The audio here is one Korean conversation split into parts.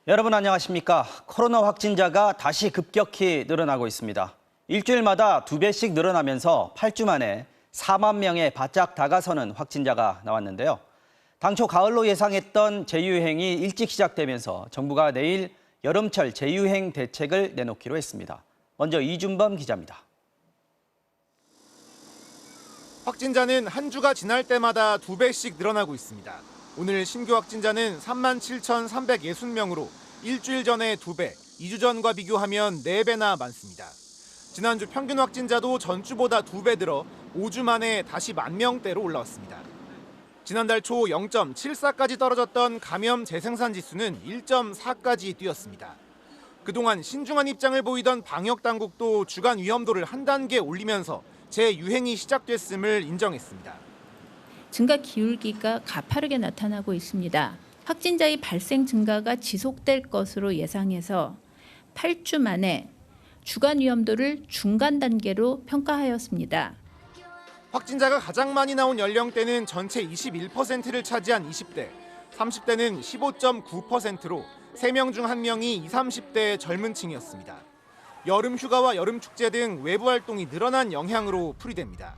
여러분 안녕하십니까? 코로나 확진자가 다시 급격히 늘어나고 있습니다. 일주일마다 2배씩 늘어나면서 8주 만에 4만 명에 바짝 다가서는 확진자가 나왔는데요. 당초 가을로 예상했던 재유행이 일찍 시작되면서 정부가 내일 여름철 재유행 대책을 내놓기로 했습니다. 먼저 이준범 기자입니다. 확진자는 한 주가 지날 때마다 2배씩 늘어나고 있습니다. 오늘 신규 확진자는 37,360명으로 일주일 전에 2배, 2주 전과 비교하면 4배나 많습니다. 지난주 평균 확진자도 전주보다 2배 늘어 5주 만에 다시 10,000명대로 올라왔습니다. 지난달 초 0.74까지 떨어졌던 감염 재생산 지수는 1.4까지 뛰었습니다. 그동안 신중한 입장을 보이던 방역 당국도 주간 위험도를 한 단계 올리면서 재유행이 시작됐음을 인정했습니다. 증가 기울기가 가파르게 나타나고 있습니다. 확진자의 발생 증가가 지속될 것으로 예상해서 8주 만에 주간 위험도를 중간 단계로 평가하였습니다. 확진자가 가장 많이 나온 연령대는 전체 21%를 차지한 20대, 30대는 15.9%로 3명 중 1명이 20, 30대 젊은 층이었습니다. 여름 휴가와 여름 축제 등 외부 활동이 늘어난 영향으로 풀이됩니다.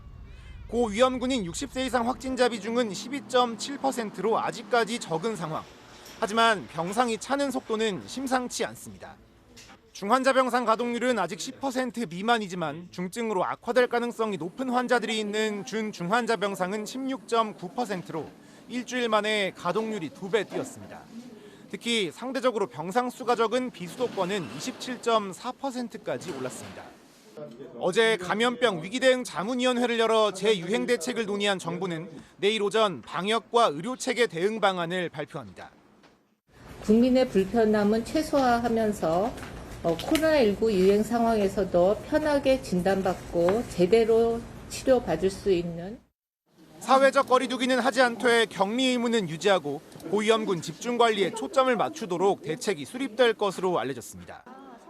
고위험군인 60세 이상 확진자 비중은 12.7%로 아직까지 적은 상황. 하지만 병상이 차는 속도는 심상치 않습니다. 중환자 병상 가동률은 아직 10% 미만이지만 중증으로 악화될 가능성이 높은 환자들이 있는 준중환자 병상은 16.9%로 일주일 만에 가동률이 2배 뛰었습니다. 특히 상대적으로 병상 수가 적은 비수도권은 27.4%까지 올랐습니다. 어제 감염병 위기대응 자문위원회를 열어 재유행 대책을 논의한 정부는 내일 오전 방역과 의료체계 대응 방안을 발표합니다. 국민의 불편함은 최소화하면서 코로나19 유행 상황에서도 편하게 진단받고 제대로 치료받을 수 있는 사회적 거리두기는 하지 않되 격리 의무는 유지하고 고위험군 집중관리에 초점을 맞추도록 대책이 수립될 것으로 알려졌습니다.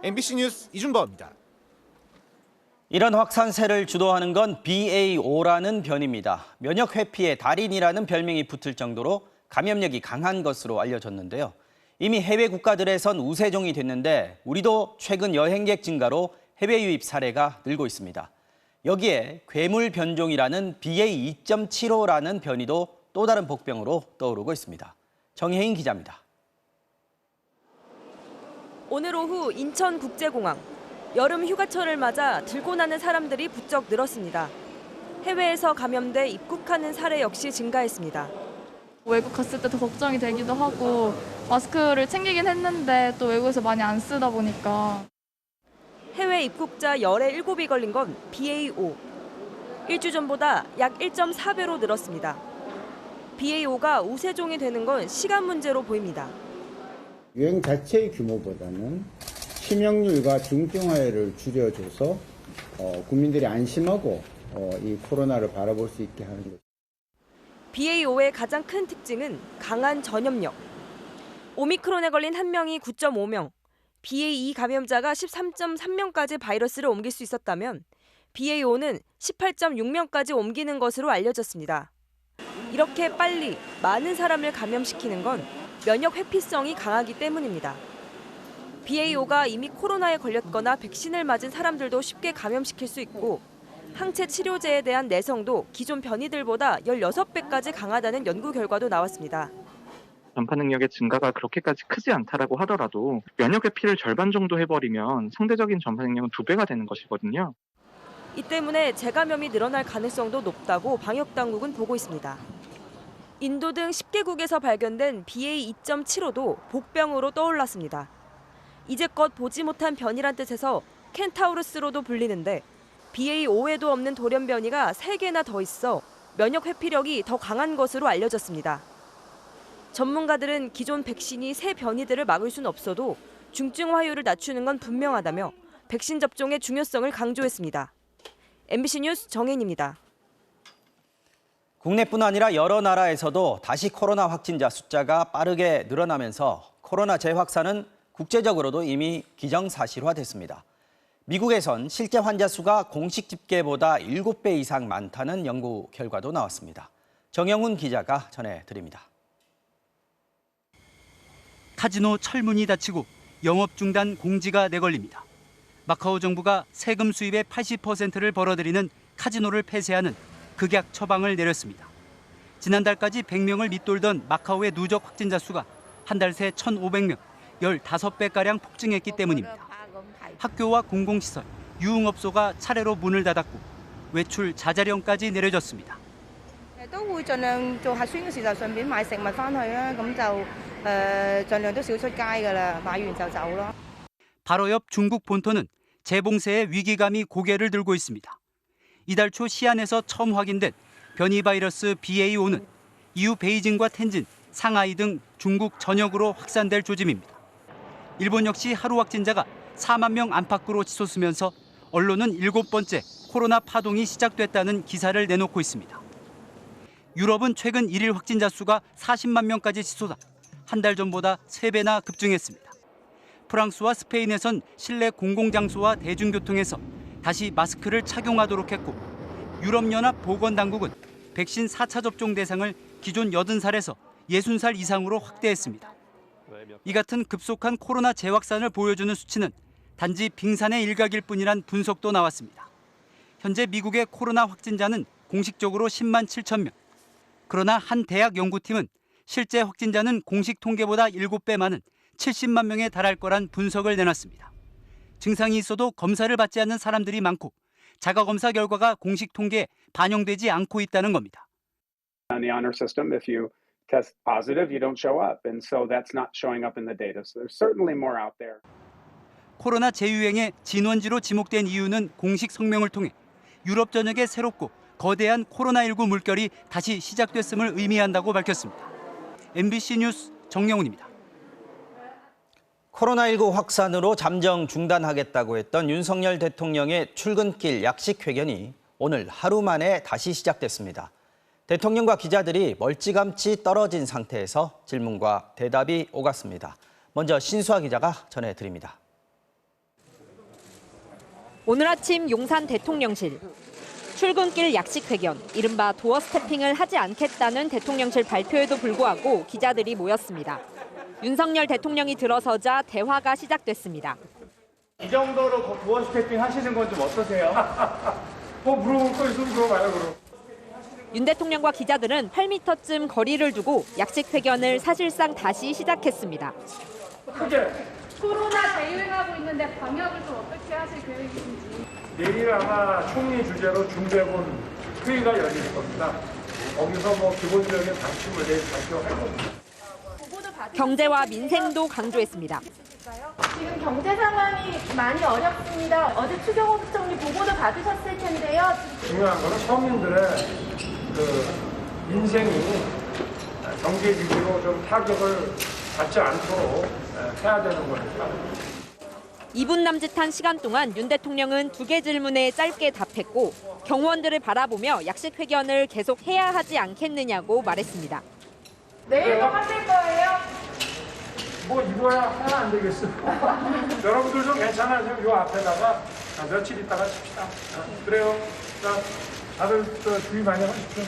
MBC 뉴스 이준범입니다. 이런 확산세를 주도하는 건 BA.5라는 변이입니다. 면역 회피의 달인이라는 별명이 붙을 정도로 감염력이 강한 것으로 알려졌는데요. 이미 해외 국가들에선 우세종이 됐는데 우리도 최근 여행객 증가로 해외 유입 사례가 늘고 있습니다. 여기에 괴물 변종이라는 BA.2.75라는 변이도 또 다른 복병으로 떠오르고 있습니다. 정혜인 기자입니다. 오늘 오후 인천국제공항. 여름 휴가철을 맞아 들고 나는 사람들이 부쩍 늘었습니다. 해외에서 감염돼 입국하는 사례 역시 증가했습니다. 외국 갔을 때 더 걱정이 되기도 하고 마스크를 챙기긴 했는데 또 외국에서 많이 안 쓰다 보니까. 해외 입국자 열의 7이 걸린 건 BA.5. 일주 전보다 약 1.4배로 늘었습니다. BA.5가 우세종이 되는 건 시간 문제로 보입니다. 유행 자체의 규모보다는 치명률과 중증화율을 줄여줘서 국민들이 안심하고 이 코로나를 바라볼 수 있게 하는 것. BA.5의 가장 큰 특징은 강한 전염력. 오미크론에 걸린 1명이 9.5명, BA.2 감염자가 13.3명까지 바이러스를 옮길 수 있었다면 BA.5는 18.6명까지 옮기는 것으로 알려졌습니다. 이렇게 빨리 많은 사람을 감염시키는 건 면역 회피성이 강하기 때문입니다. BA.5가 이미 코로나에 걸렸거나 백신을 맞은 사람들도 쉽게 감염시킬 수 있고 항체 치료제에 대한 내성도 기존 변이들보다 16배까지 강하다는 연구 결과도 나왔습니다. 전파 능력의 증가가 그렇게까지 크지 않다라고 하더라도 면역 회피를 절반 정도 해버리면 상대적인 전파 능력은 2배가 되는 것이거든요. 이 때문에 재감염이 늘어날 가능성도 높다고 방역당국은 보고 있습니다. 인도 등 10개국에서 발견된 BA.2.75도 복병으로 떠올랐습니다. 이제껏 보지 못한 변이란 뜻에서 켄타우루스로도 불리는데 BA.5에도 없는 돌연 변이가 3개나 더 있어 면역 회피력이 더 강한 것으로 알려졌습니다. 전문가들은 기존 백신이 새 변이들을 막을 수는 없어도 중증화율을 낮추는 건 분명하다며 백신 접종의 중요성을 강조했습니다. MBC 뉴스 정혜인입니다. 국내뿐 아니라 여러 나라에서도 다시 코로나 확진자 숫자가 빠르게 늘어나면서 코로나 재확산은 국제적으로도 이미 기정사실화됐습니다. 미국에선 실제 환자 수가 공식 집계보다 7배 이상 많다는 연구 결과도 나왔습니다. 정영훈 기자가 전해드립니다. 카지노 철문이 닫히고 영업 중단 공지가 내걸립니다. 마카오 정부가 세금 수입의 80%를 벌어들이는 카지노를 폐쇄하는 극약 처방을 내렸습니다. 지난달까지 100명을 밑돌던 마카오의 누적 확진자 수가 한 달 새 1,500명, 15배가량 폭증했기 때문입니다. 학교와 공공시설, 유흥업소가 차례로 문을 닫았고 외출 자제령까지 내려졌습니다. 都會盡量做核酸嘅時候順便買食物翻去啊，咁就盡量都少出街㗎啦，買完就走咯。 바로 옆 중국 본토는 재봉쇄의 위기감이 고개를 들고 있습니다. 이달 초 시안에서 처음 확인된 변이 바이러스 BA.5는 이후 베이징과 텐진, 상하이 등 중국 전역으로 확산될 조짐입니다. 일본 역시 하루 확진자가 4만 명 안팎으로 치솟으면서 언론은 7번째 코로나 파동이 시작됐다는 기사를 내놓고 있습니다. 유럽은 최근 1일 확진자 수가 40만 명까지 치솟아 한 달 전보다 3배나 급증했습니다. 프랑스와 스페인에선 실내 공공장소와 대중교통에서 다시 마스크를 착용하도록 했고 유럽연합 보건당국은 백신 4차 접종 대상을 기존 80살에서 60살 이상으로 확대했습니다. 이 같은 급속한 코로나 재확산을 보여주는 수치는 단지 빙산의 일각일 뿐이란 분석도 나왔습니다. 현재 미국의 코로나 확진자는 공식적으로 10만 7천 명. 그러나 한 대학 연구팀은 실제 확진자는 공식 통계보다 7배 많은 70만 명에 달할 거란 분석을 내놨습니다. 증상이 있어도 검사를 받지 않는 사람들이 많고 자가검사 결과가 공식 통계에 반영되지 않고 있다는 겁니다. On the honor system, if you test positive, you don't show up, and so that's not showing up in the data. So there's certainly more out there. 코로나 재유행의 진원지로 지목된 이유는 공식 성명을 통해 유럽 전역에 새롭고 거대한 코로나19 물결이 다시 시작됐음을 의미한다고 밝혔습니다. MBC 뉴스 정영훈입니다. 코로나19 확산으로 잠정 중단하겠다고 했던 윤석열 대통령의 출근길 약식회견이 오늘 하루 만에 다시 시작됐습니다. 대통령과 기자들이 멀찌감치 떨어진 상태에서 질문과 대답이 오갔습니다. 먼저 신수아 기자가 전해드립니다. 오늘 아침 용산 대통령실. 출근길 약식회견, 이른바 도어 스태핑을 하지 않겠다는 대통령실 발표에도 불구하고 기자들이 모였습니다. 윤석열 대통령이 들어서자 대화가 시작됐습니다. 이 정도로 도어 스태핑 하시는 건 좀 어떠세요? 물어볼 거 있으면 물어봐요, 그럼. 윤 대통령과 기자들은 8m쯤 거리를 두고 약식회견을 사실상 다시 시작했습니다. 코로나 재유행하고 있는데 방역을 좀 어떻게 하실 계획이신지. 내일 아마 총리 주재로 중대본 회의가 열릴 겁니다. 거기서 기본적인 방침을 내일 발표할 겁니다. 경제와 민생도 강조했습니다. 지금 경제 상황이 많이 어렵습니다. 어제 추경호 부총리 보고도 받으셨을 텐데요. 중요한 거는 서민들의 민생이 경제 위기로 좀 타격을 받지 않도록 해야 되는 거니까. 2분 남짓한 시간 동안 윤 대통령은 2개 질문에 짧게 답했고 경호원들을 바라보며 약식회견을 계속 해야 하지 않겠느냐고 말했습니다. 내일도 하실 거예요? 이거야 하면 안 되겠어. 여러분들 좀 괜찮아요. 요 앞에다가 며칠 있다가 칩시다. 그래요. 자, 다들 주의 많이 하십시오.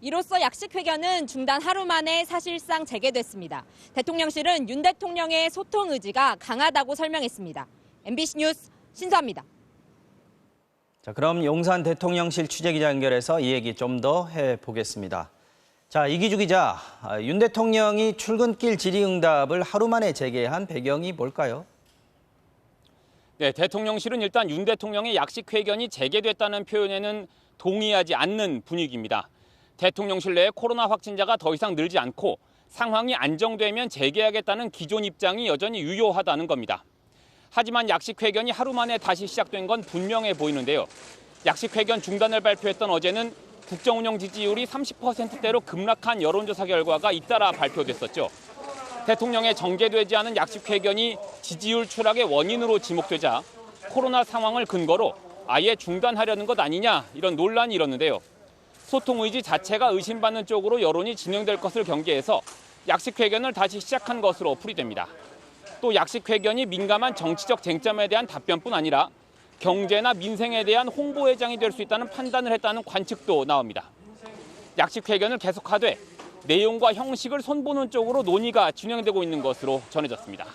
이로써 약식회견은 중단 하루 만에 사실상 재개됐습니다. 대통령실은 윤 대통령의 소통 의지가 강하다고 설명했습니다. MBC 뉴스 신수아입니다. 자, 그럼 용산 대통령실 취재기자 연결해서 이 얘기 좀 더 해보겠습니다. 자, 이기주 기자, 윤 대통령이 출근길 질의응답을 하루 만에 재개한 배경이 뭘까요? 네, 대통령실은 일단 윤 대통령의 약식회견이 재개됐다는 표현에는 동의하지 않는 분위기입니다. 대통령실 내에 코로나 확진자가 더 이상 늘지 않고 상황이 안정되면 재개하겠다는 기존 입장이 여전히 유효하다는 겁니다. 하지만 약식회견이 하루 만에 다시 시작된 건 분명해 보이는데요. 약식회견 중단을 발표했던 어제는 국정운영 지지율이 30%대로 급락한 여론조사 결과가 잇따라 발표됐었죠. 대통령의 정제되지 않은 약식회견이 지지율 추락의 원인으로 지목되자 코로나 상황을 근거로 아예 중단하려는 것 아니냐 이런 논란이 일었는데요. 소통 의지 자체가 의심받는 쪽으로 여론이 진행될 것을 경계해서 약식회견을 다시 시작한 것으로 풀이됩니다. 또 약식회견이 민감한 정치적 쟁점에 대한 답변뿐 아니라 경제나 민생에 대한 홍보회장이 될 수 있다는 판단을 했다는 관측도 나옵니다. 약식회견을 계속하되 내용과 형식을 손보는 쪽으로 논의가 진행되고 있는 것으로 전해졌습니다.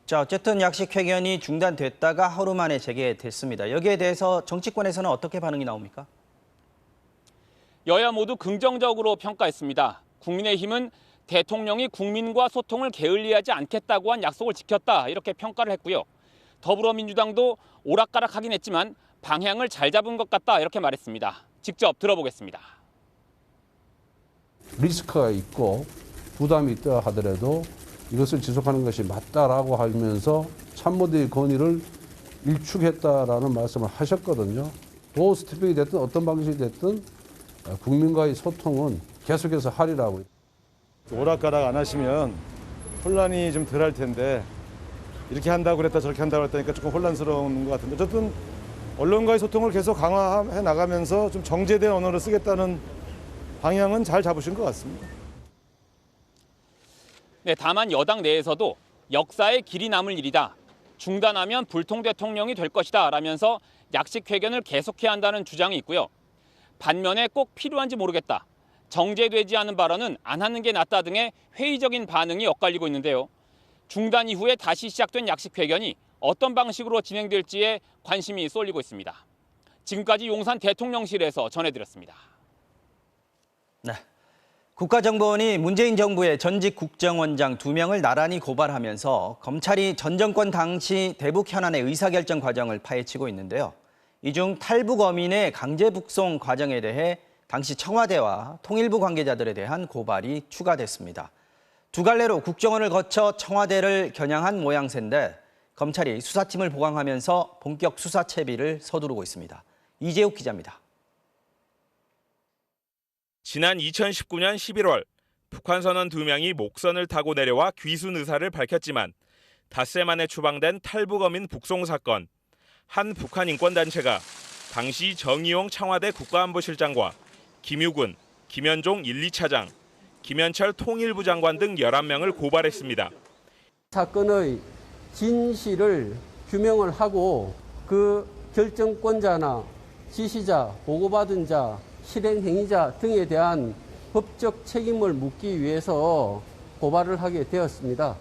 자, 어쨌든 약식회견이 중단됐다가 하루 만에 재개됐습니다. 여기에 대해서 정치권에서는 어떻게 반응이 나옵니까? 여야 모두 긍정적으로 평가했습니다. 국민의힘은 대통령이 국민과 소통을 게을리하지 않겠다고 한 약속을 지켰다 이렇게 평가를 했고요. 더불어민주당도 오락가락하긴 했지만 방향을 잘 잡은 것 같다 이렇게 말했습니다. 직접 들어보겠습니다. 리스크가 있고 부담이 있다 하더라도 이것을 지속하는 것이 맞다라고 하면서 참모들의 건의를 일축했다라는 말씀을 하셨거든요. 도 스태핑이 됐든 어떤 방식이 됐든 국민과의 소통은 계속해서 하리라고. 오락가락 안 하시면 혼란이 좀 덜 할 텐데 이렇게 한다고 그랬다 저렇게 한다고 그랬다니까 조금 혼란스러운 것 같은데 어쨌든 언론과의 소통을 계속 강화해 나가면서 좀 정제된 언어를 쓰겠다는 방향은 잘 잡으신 것 같습니다. 네, 다만 여당 내에서도 역사의 길이 남을 일이다. 중단하면 불통 대통령이 될 것이다 라면서 약식회견을 계속해야 한다는 주장이 있고요. 반면에 꼭 필요한지 모르겠다. 정제되지 않은 발언은 안 하는 게 낫다 등의 회의적인 반응이 엇갈리고 있는데요. 중단 이후에 다시 시작된 약식회견이 어떤 방식으로 진행될지에 관심이 쏠리고 있습니다. 지금까지 용산 대통령실에서 전해드렸습니다. 네. 국가정보원이 문재인 정부의 전직 국정원장 2명을 나란히 고발하면서 검찰이 전 정권 당시 대북 현안의 의사결정 과정을 파헤치고 있는데요. 이 중 탈북 어민의 강제 북송 과정에 대해 당시 청와대와 통일부 관계자들에 대한 고발이 추가됐습니다. 두 갈래로 국정원을 거쳐 청와대를 겨냥한 모양새인데 검찰이 수사팀을 보강하면서 본격 수사 채비를 서두르고 있습니다. 이재욱 기자입니다. 지난 2019년 11월 북한 선원 2명이 목선을 타고 내려와 귀순 의사를 밝혔지만 닷새 만에 추방된 탈북어민 북송 사건. 한 북한 인권단체가 당시 정의용 청와대 국가안보실장과 김유군, 김현종 1, 2차장, 김현철 통일부 장관 등 11명을 고발했습니다. 사건의 진실을 규명을 하고 그 결정권자나 지시자, 보고받은 자, 실행행위자 등에 대한 법적 책임을 묻기 위해서 고발을 하게 되었습니다.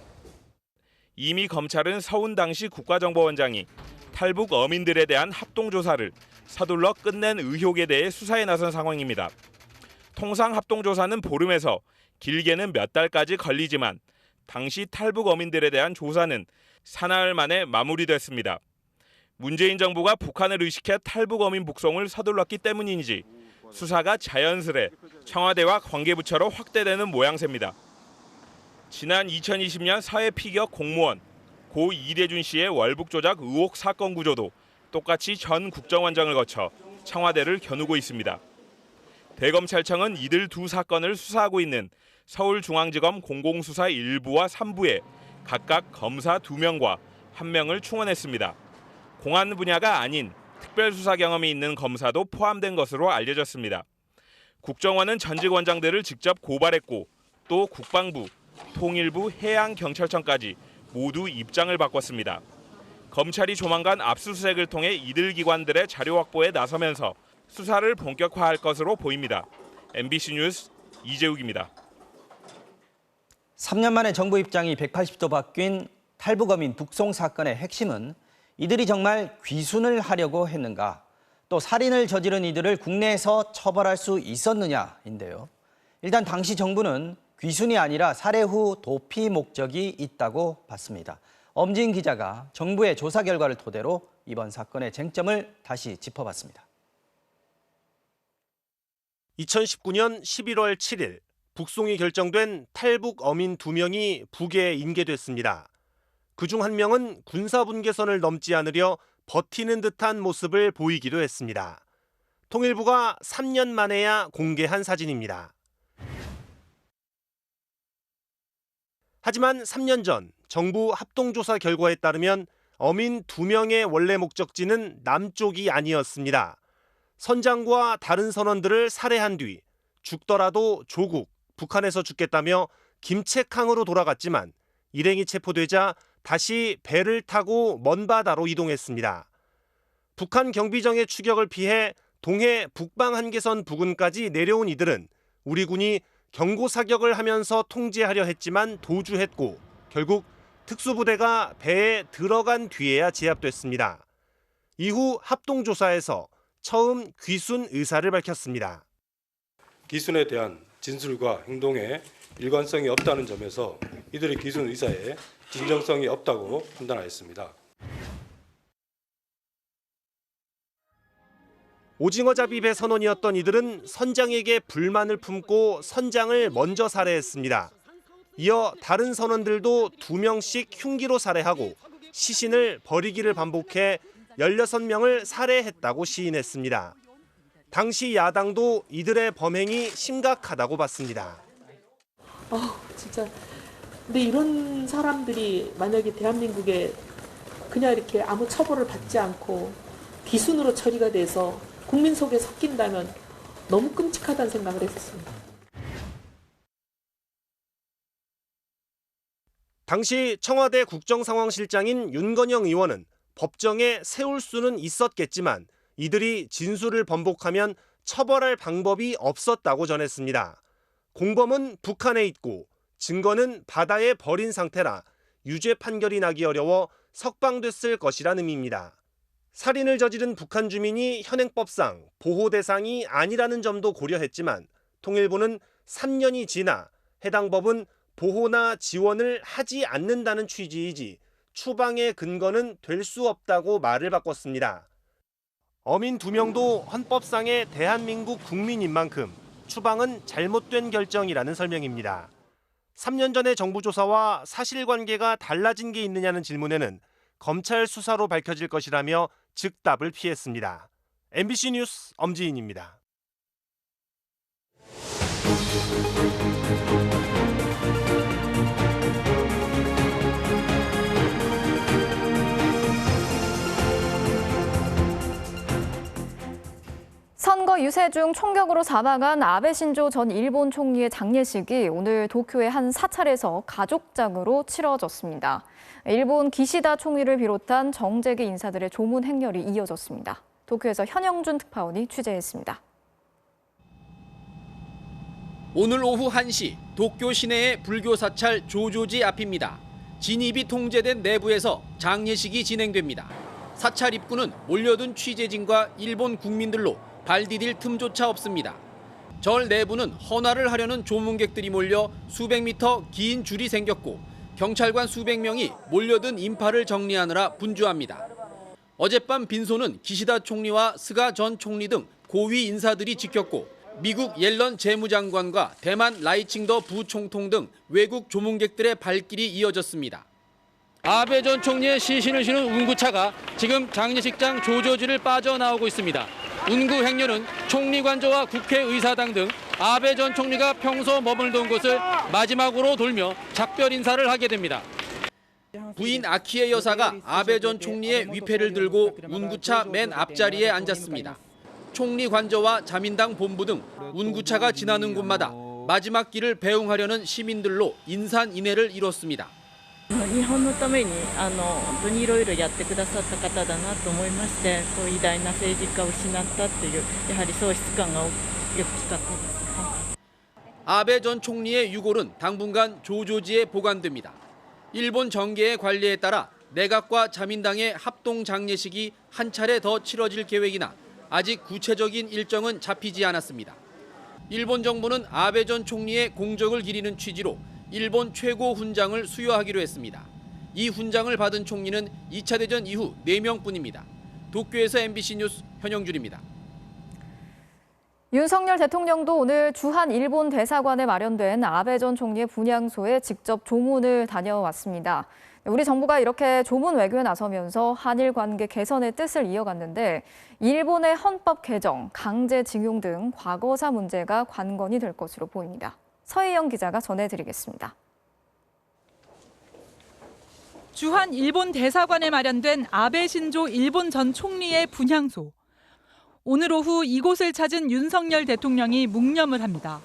이미 검찰은 서훈 당시 국가정보원장이 탈북 어민들에 대한 합동조사를 서둘러 끝낸 의혹에 대해 수사에 나선 상황입니다. 통상 합동조사는 보름에서 길게는 몇 달까지 걸리지만 당시 탈북 어민들에 대한 조사는 사나흘 만에 마무리됐습니다. 문재인 정부가 북한을 의식해 탈북 어민 북송을 서둘렀기 때문인지 수사가 자연스레 청와대와 관계부처로 확대되는 모양새입니다. 지난 2020년 사회 피격 공무원 고 이대준 씨의 월북 조작 의혹 사건 구조도 똑같이 전 국정원장을 거쳐 청와대를 겨누고 있습니다. 대검찰청은 이들 두 사건을 수사하고 있는 서울중앙지검 공공수사 1부와 3부에 각각 검사 2명과 1명을 충원했습니다. 공안 분야가 아닌 특별수사 경험이 있는 검사도 포함된 것으로 알려졌습니다. 국정원은 전직 원장들을 직접 고발했고 또 국방부, 통일부, 해양경찰청까지 모두 입장을 바꿨습니다. 검찰이 조만간 압수수색을 통해 이들 기관들의 자료 확보에 나서면서 수사를 본격화할 것으로 보입니다. MBC 뉴스 이재욱입니다. 3년 만에 정부 입장이 180도 바뀐 탈북어민 북송 사건의 핵심은 이들이 정말 귀순을 하려고 했는가, 또 살인을 저지른 이들을 국내에서 처벌할 수 있었느냐인데요. 일단 당시 정부는 귀순이 아니라 살해 후 도피 목적이 있다고 봤습니다. 엄진 기자가 정부의 조사 결과를 토대로 이번 사건의 쟁점을 다시 짚어봤습니다. 2019년 11월 7일 북송이 결정된 탈북 어민 2명이 북에 인계됐습니다. 그중 1명은 군사분계선을 넘지 않으려 버티는 듯한 모습을 보이기도 했습니다. 통일부가 3년 만에야 공개한 사진입니다. 하지만 3년 전 정부 합동조사 결과에 따르면 어민 2명의 원래 목적지는 남쪽이 아니었습니다. 선장과 다른 선원들을 살해한 뒤 죽더라도 조국, 북한에서 죽겠다며 김책항으로 돌아갔지만 일행이 체포되자 다시 배를 타고 먼 바다로 이동했습니다. 북한 경비정의 추격을 피해 동해 북방 한계선 부근까지 내려온 이들은 우리 군이 경고 사격을 하면서 통제하려 했지만 도주했고 결국 특수부대가 배에 들어간 뒤에야 제압됐습니다. 이후 합동조사에서 처음 귀순 의사를 밝혔습니다. 귀순에 대한 진술과 행동에 일관성이 없다는 점에서 이들의 귀순 의사에 진정성이 없다고 판단하였습니다. 오징어잡이 선원이었던 이들은 선장에게 불만을 품고 선장을 먼저 살해했습니다. 이어 다른 선원들도 2명씩 흉기로 살해하고 시신을 버리기를 반복해 16명을 살해했다고 시인했습니다. 당시 야당도 이들의 범행이 심각하다고 봤습니다. 진짜. 근데 이런 사람들이 만약에 대한민국에 그냥 이렇게 아무 처벌을 받지 않고 귀순으로 처리가 돼서 국민 속에 섞인다면 너무 끔찍하다는 생각을 했었습니다. 당시 청와대 국정상황실장인 윤건영 의원은 법정에 세울 수는 있었겠지만 이들이 진술을 번복하면 처벌할 방법이 없었다고 전했습니다. 공범은 북한에 있고 증거는 바다에 버린 상태라 유죄 판결이 나기 어려워 석방됐을 것이란 의미입니다. 살인을 저지른 북한 주민이 현행법상 보호 대상이 아니라는 점도 고려했지만 통일부는 3년이 지나 해당 법은 보호나 지원을 하지 않는다는 취지이지 추방의 근거는 될 수 없다고 말을 바꿨습니다. 어민 2명도 헌법상의 대한민국 국민인 만큼 추방은 잘못된 결정이라는 설명입니다. 3년 전의 정부 조사와 사실관계가 달라진 게 있느냐는 질문에는 검찰 수사로 밝혀질 것이라며 즉답을 피했습니다. MBC 뉴스 엄지인입니다. 선거 유세 중 총격으로 사망한 아베 신조 전 일본 총리의 장례식이 오늘 도쿄의 한 사찰에서 가족장으로 치러졌습니다. 일본 기시다 총리를 비롯한 정재계 인사들의 조문 행렬이 이어졌습니다. 도쿄에서 현영준 특파원이 취재했습니다. 오늘 오후 1시 도쿄 시내의 불교 사찰 조조지 앞입니다. 진입이 통제된 내부에서 장례식이 진행됩니다. 사찰 입구는 몰려든 취재진과 일본 국민들로 발 디딜 틈조차 없습니다. 절 내부는 헌화를 하려는 조문객들이 몰려 수백 미터 긴 줄이 생겼고 경찰관 수백 명이 몰려든 인파를 정리하느라 분주합니다. 어젯밤 빈소는 기시다 총리와 스가 전 총리 등 고위 인사들이 지켰고 미국 옐런 재무장관과 대만 라이칭더 부총통 등 외국 조문객들의 발길이 이어졌습니다. 아베 전 총리의 시신을 실은 운구차가 지금 장례식장 조조지를 빠져나오고 있습니다. 운구 행렬은 총리 관저와 국회의사당 등 아베 전 총리가 평소 머물던 곳을 마지막으로 돌며 작별 인사를 하게 됩니다. 부인 아키에 여사가 아베 전 총리의 위패를 들고 운구차 맨 앞자리에 앉았습니다. 총리 관저와 자민당 본부 등 운구차가 지나는 곳마다 마지막 길을 배웅하려는 시민들로 인산인해를 이뤘습니다. 日本のために本当にいろいろやってくださった方だなと思いまして、偉大な政治家を失ったというやはり喪失感が大きかったです。 아베 전 총리의 유골은 당분간 조조지에 보관됩니다. 일본 정계의 관리에 따라 내각과 자민당의 합동 장례식이 한 차례 더 치러질 계획이나 아직 구체적인 일정은 잡히지 않았습니다. 일본 정부는 아베 전 총리의 공적을 기리는 취지로 일본 최고 훈장을 수여하기로 했습니다. 이 훈장을 받은 총리는 2차 대전 이후 4명뿐입니다. 도쿄에서 MBC 뉴스 현영준입니다. 윤석열 대통령도 오늘 주한 일본 대사관에 마련된 아베 전 총리의 분향소에 직접 조문을 다녀왔습니다. 우리 정부가 이렇게 조문 외교에 나서면서 한일 관계 개선의 뜻을 이어갔는데 일본의 헌법 개정, 강제징용 등 과거사 문제가 관건이 될 것으로 보입니다. 서희영 기자가 전해드리겠습니다. 주한 일본 대사관에 마련된 아베 신조 일본 전 총리의 분향소. 오늘 오후 이곳을 찾은 윤석열 대통령이 묵념을 합니다.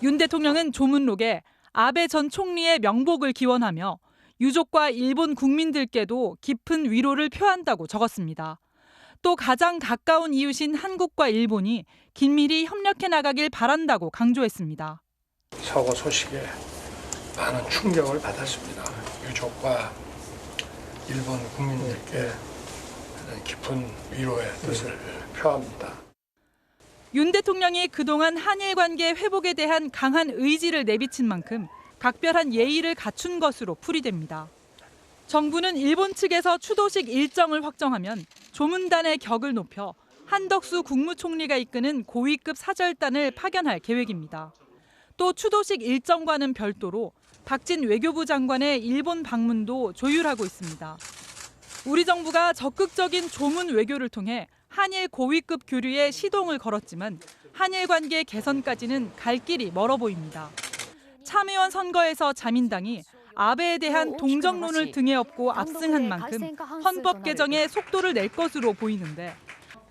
윤 대통령은 조문록에 아베 전 총리의 명복을 기원하며 유족과 일본 국민들께도 깊은 위로를 표한다고 적었습니다. 또 가장 가까운 이웃인 한국과 일본이 긴밀히 협력해 나가길 바란다고 강조했습니다. 사고 소식에 많은 충격을 받았습니다. 유족과 일본 국민들께 깊은 위로의 뜻을 표합니다. 윤 대통령이 그동안 한일 관계 회복에 대한 강한 의지를 내비친 만큼 각별한 예의를 갖춘 것으로 풀이됩니다. 정부는 일본 측에서 추도식 일정을 확정하면 조문단의 격을 높여 한덕수 국무총리가 이끄는 고위급 사절단을 파견할 계획입니다. 또 추도식 일정과는 별도로 박진 외교부 장관의 일본 방문도 조율하고 있습니다. 우리 정부가 적극적인 조문 외교를 통해 한일 고위급 교류에 시동을 걸었지만 한일 관계 개선까지는 갈 길이 멀어 보입니다. 참의원 선거에서 자민당이 아베에 대한 동정론을 등에 업고 압승한 만큼 헌법 개정에 속도를 낼 것으로 보이는데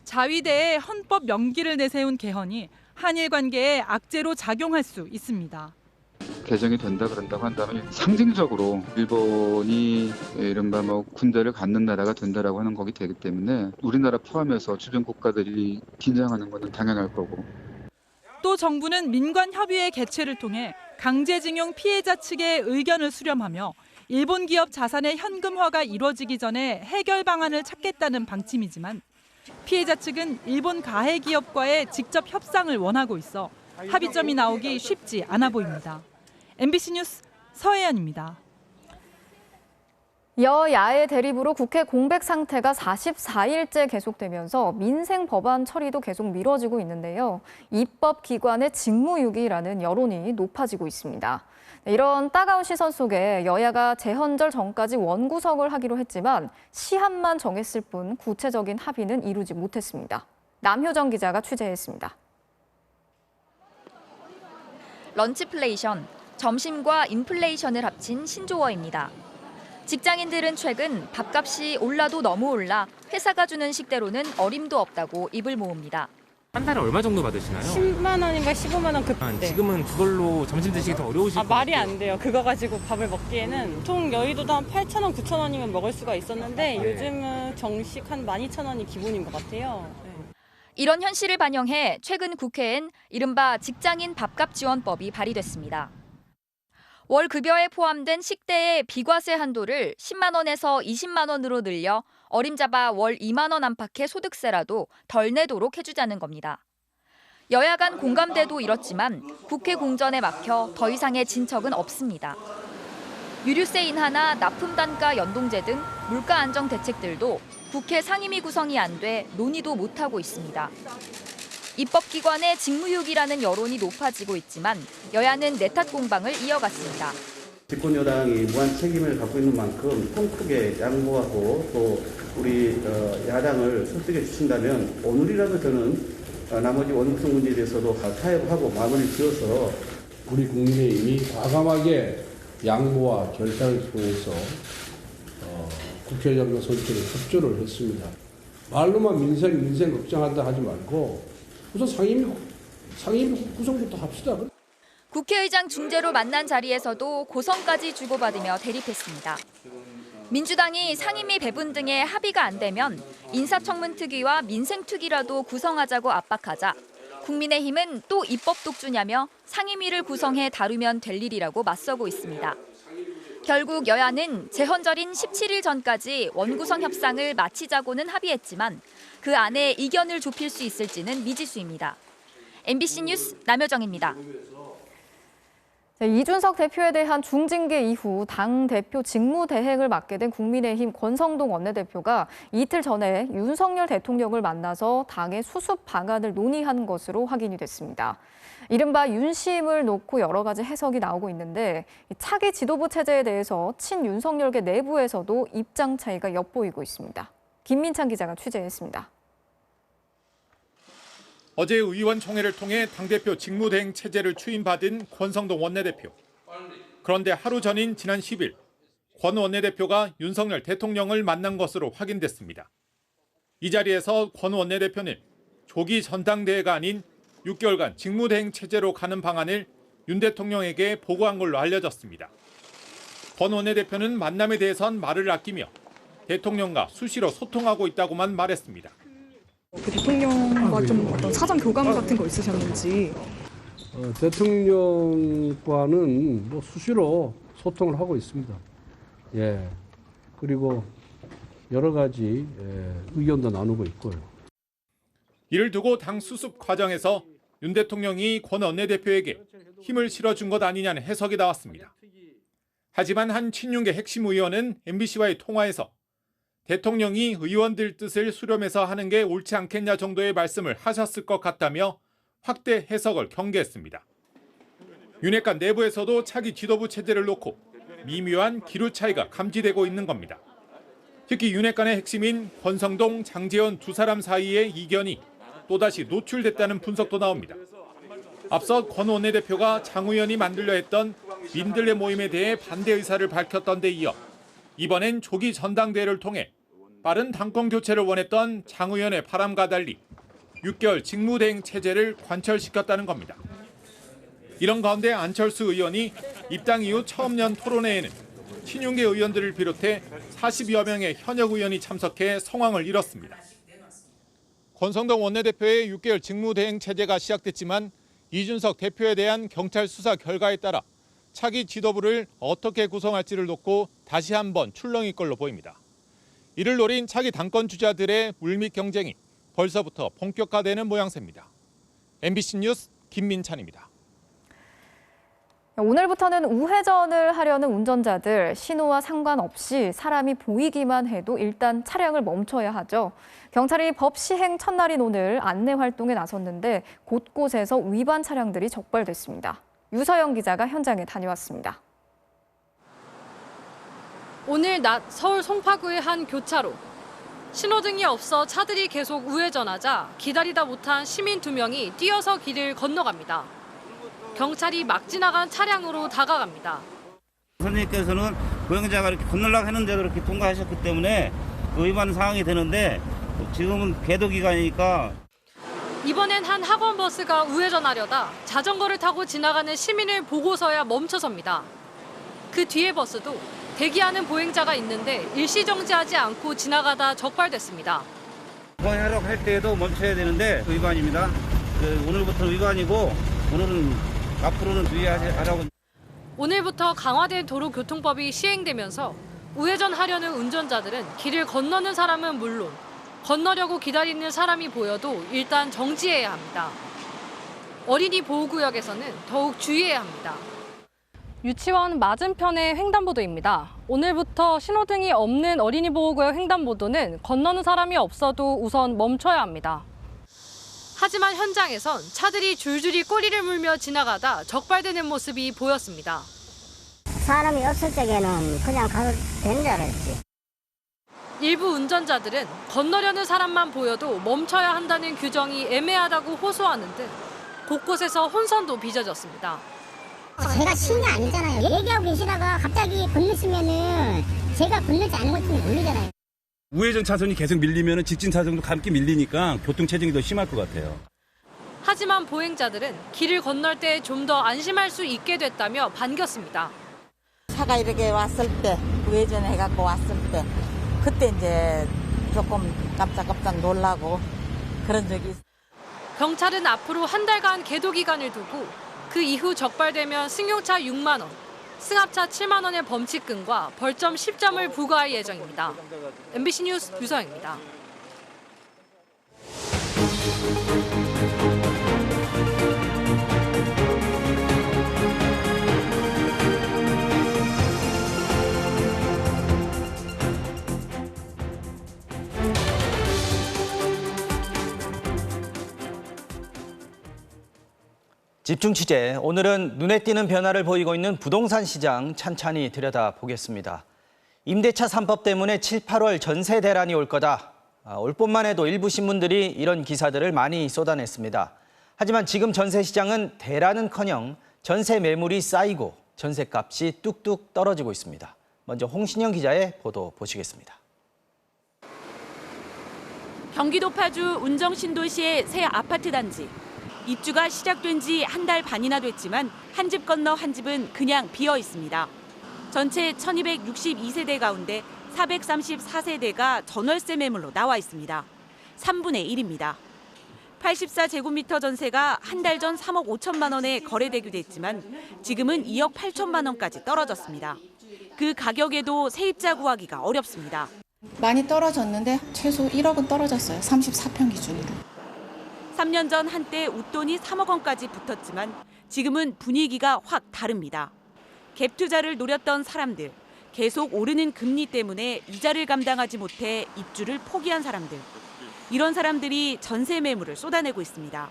자위대에 헌법 명기를 내세운 개헌이 한일 관계에 악재로 작용할 수 있습니다. 개정이 된다 그런다고 한다면 상징적으로 일본이 이른바 군대를 갖는 나라가 된다라고 하는 거기 되기 때문에 우리나라 포함해서 주변 국가들이 긴장하는 것은 당연할 거고. 또 정부는 민관 협의회 개최를 통해 강제징용 피해자 측의 의견을 수렴하며 일본 기업 자산의 현금화가 이루어지기 전에 해결 방안을 찾겠다는 방침이지만 피해자 측은 일본 가해 기업과의 직접 협상을 원하고 있어 합의점이 나오기 쉽지 않아 보입니다. MBC 뉴스 서혜연입니다. 여야의 대립으로 국회 공백 상태가 44일째 계속되면서 민생 법안 처리도 계속 미뤄지고 있는데요. 입법기관의 직무유기라는 여론이 높아지고 있습니다. 이런 따가운 시선 속에 여야가 재헌절 전까지 원구성을 하기로 했지만 시한만 정했을 뿐 구체적인 합의는 이루지 못했습니다. 남효정 기자가 취재했습니다. 런치플레이션, 점심과 인플레이션을 합친 신조어입니다. 직장인들은 최근 밥값이 올라도 너무 올라 회사가 주는 식대로는 어림도 없다고 입을 모읍니다. 한 달에 얼마 정도 받으시나요? 10만 원인가 15만 원 네. 지금은 그걸로 점심 드시기 더 어려우실 것 같아요. 말이 안 돼요. 그거 가지고 밥을 먹기에는 보통 여의도도 한 8천 원, 9천 원이면 먹을 수가 있었는데 요즘은 정식 한 12,000원이 기본인 것 같아요. 이런 현실을 반영해 최근 국회엔 이른바 직장인 밥값 지원법이 발의됐습니다. 월 급여에 포함된 식대의 비과세 한도를 10만 원에서 20만 원으로 늘려 어림잡아 월 2만 원 안팎의 소득세라도 덜 내도록 해주자는 겁니다. 여야 간 공감대도 이렇지만 국회 공전에 막혀 더 이상의 진척은 없습니다. 유류세 인하나 납품 단가 연동제 등 물가 안정 대책들도 국회 상임위 구성이 안 돼 논의도 못하고 있습니다. 입법기관의 직무유기라는 여론이 높아지고 있지만 여야는 내탓 공방을 이어갔습니다. 집권 여당이 무한 책임을 갖고 있는 만큼 통 크게 양보하고 또 우리 야당을 설득해 주신다면 오늘이라도 저는 나머지 원구성 문제에 대해서도 타협하고 마무리를 지어서 우리 국민의힘이 과감하게 양보와 결단을 통해서 국회의장과 선출에 협조를 했습니다. 말로만 민생 걱정한다 하지 말고 우선 상임위 구성부터 합시다. 국회의장 중재로 만난 자리에서도 고성까지 주고받으며 대립했습니다. 민주당이 상임위 배분 등의 합의가 안 되면 인사청문특위와 민생특위라도 구성하자고 압박하자 국민의힘은 또 입법 독주냐며 상임위를 구성해 다루면 될 일이라고 맞서고 있습니다. 결국 여야는 재헌절인 17일 전까지 원구성 협상을 마치자고는 합의했지만 그 안에 이견을 좁힐 수 있을지는 미지수입니다. MBC 뉴스 남효정입니다. 이준석 대표에 대한 중징계 이후 당대표 직무대행을 맡게 된 국민의힘 권성동 원내대표가 이틀 전에 윤석열 대통령을 만나서 당의 수습 방안을 논의한 것으로 확인이 됐습니다. 이른바 윤심을 놓고 여러 가지 해석이 나오고 있는데 차기 지도부 체제에 대해서 친윤석열계 내부에서도 입장 차이가 엿보이고 있습니다. 김민찬 기자가 취재했습니다. 어제 의원총회를 통해 당대표 직무대행 체제를 추임받은 권성동 원내대표. 그런데 하루 전인 지난 10일 권 원내대표가 윤석열 대통령을 만난 것으로 확인됐습니다. 이 자리에서 권 원내대표는 조기 전당대회가 아닌 6개월간 직무대행 체제로 가는 방안을 윤 대통령에게 보고한 걸로 알려졌습니다. 권 원내대표는 만남에 대해선 말을 아끼며 대통령과 수시로 소통하고 있다고만 말했습니다. 그 대통령과 좀 어떤 사전 교감 같은 거 있으셨는지. 대통령과는 뭐 수시로 소통을 하고 있습니다. 예. 그리고 여러 가지 의견도 나누고 있고요. 이를 두고 당 수습 과정에서 윤 대통령이 권 원내대표에게 힘을 실어준 것 아니냐는 해석이 나왔습니다. 하지만 한 친윤계 핵심 의원은 MBC와의 통화에서 대통령이 의원들 뜻을 수렴해서 하는 게 옳지 않겠냐 정도의 말씀을 하셨을 것 같다며 확대 해석을 경계했습니다. 윤핵관 내부에서도 차기 지도부 체제를 놓고 미묘한 기류 차이가 감지되고 있는 겁니다. 특히 윤핵관의 핵심인 권성동, 장제원 두 사람 사이의 이견이 또다시 노출됐다는 분석도 나옵니다. 앞서 권 원내대표가 장 의원이 만들려 했던 민들레 모임에 대해 반대 의사를 밝혔던 데 이어 이번엔 조기 전당대회를 통해 빠른 당권 교체를 원했던 장 의원의 바람과 달리 6개월 직무대행 체제를 관철시켰다는 겁니다. 이런 가운데 안철수 의원이 입당 이후 처음 연 토론회에는 친윤계 의원들을 비롯해 40여 명의 현역 의원이 참석해 성황을 이뤘습니다. 권성동 원내대표의 6개월 직무대행 체제가 시작됐지만 이준석 대표에 대한 경찰 수사 결과에 따라 차기 지도부를 어떻게 구성할지를 놓고 다시 한번 출렁일 걸로 보입니다. 이를 노린 차기 당권 주자들의 물밑 경쟁이 벌써부터 본격화되는 모양새입니다. MBC 뉴스 김민찬입니다. 오늘부터는 우회전을 하려는 운전자들 신호와 상관없이 사람이 보이기만 해도 일단 차량을 멈춰야 하죠. 경찰이 법 시행 첫날인 오늘 안내 활동에 나섰는데 곳곳에서 위반 차량들이 적발됐습니다. 유서영 기자가 현장에 다녀왔습니다. 오늘 낮 서울 송파구의 한 교차로. 신호등이 없어 차들이 계속 우회전하자 기다리다 못한 시민 2명이 뛰어서 길을 건너갑니다. 경찰이 막 지나간 차량으로 다가갑니다. 선생님께서는 보행자가 이렇게 건너려고 하는데도 이렇게 통과하셨기 때문에 위반 사항이 되는데 지금은 배도 기간이니까. 이번엔 한 학원 버스가 우회전하려다 자전거를 타고 지나가는 시민을 보고서야 멈춰섭니다. 그 뒤에 버스도 대기하는 보행자가 있는데 일시정지하지 않고 지나가다 적발됐습니다. 보행하려고 할 때에도 멈춰야 되는데 위반입니다. 오늘부터 위반이고 오늘은 앞으로는 주의하라고. 오늘부터 강화된 도로교통법이 시행되면서 우회전하려는 운전자들은 길을 건너는 사람은 물론 건너려고 기다리는 사람이 보여도 일단 정지해야 합니다. 어린이 보호구역에서는 더욱 주의해야 합니다. 유치원 맞은편의 횡단보도입니다. 오늘부터 신호등이 없는 어린이 보호구역 횡단보도는 건너는 사람이 없어도 우선 멈춰야 합니다. 하지만 현장에선 차들이 줄줄이 꼬리를 물며 지나가다 적발되는 모습이 보였습니다. 사람이 없을 적에는 그냥 가도 되는 줄 알았지. 일부 운전자들은 건너려는 사람만 보여도 멈춰야 한다는 규정이 애매하다고 호소하는 등 곳곳에서 혼선도 빚어졌습니다. 제가 치는 게 아니잖아요. 얘기하고 계시다가 갑자기 건너시면은 제가 건너지 않은 것도 모르잖아요. 우회전 차선이 계속 밀리면 직진 차선도 함께 밀리니까 교통 체증이 더 심할 것 같아요. 하지만 보행자들은 길을 건널 때 좀 더 안심할 수 있게 됐다며 반겼습니다. 차가 이렇게 왔을 때, 우회전해갖고 왔을 때, 그때 이제 조금 깜짝깜짝 놀라고 그런 적이 있어요. 경찰은 앞으로 한 달간 계도 기간을 두고 그 이후 적발되면 승용차 6만 원, 승합차 7만 원의 범칙금과 벌점 10점을 부과할 예정입니다. MBC 뉴스 유서영입니다. 집중 취재. 오늘은 눈에 띄는 변화를 보이고 있는 부동산 시장 찬찬히 들여다보겠습니다. 임대차 3법 때문에 7, 8월 전세 대란이 올 거다. 올 봄만 해도 일부 신문들이 이런 기사들을 많이 쏟아냈습니다. 하지만 지금 전세 시장은 대란은커녕 전세 매물이 쌓이고 전세값이 뚝뚝 떨어지고 있습니다. 먼저 홍신영 기자의 보도 보시겠습니다. 경기도 파주 운정신도시의 새 아파트 단지. 입주가 시작된 지 한 달 반이나 됐지만 한 집 건너 한 집은 그냥 비어 있습니다. 전체 1262세대 가운데 434세대가 전월세 매물로 나와 있습니다. 3분의 1입니다. 84제곱미터 전세가 한 달 전 3억 5천만 원에 거래되기도 했지만 지금은 2억 8천만 원까지 떨어졌습니다. 그 가격에도 세입자 구하기가 어렵습니다. 많이 떨어졌는데 최소 1억은 떨어졌어요. 34평 기준으로. 3년 전 한때 웃돈이 3억 원까지 붙었지만 지금은 분위기가 확 다릅니다. 갭 투자를 노렸던 사람들, 계속 오르는 금리 때문에 이자를 감당하지 못해 입주를 포기한 사람들. 이런 사람들이 전세 매물을 쏟아내고 있습니다.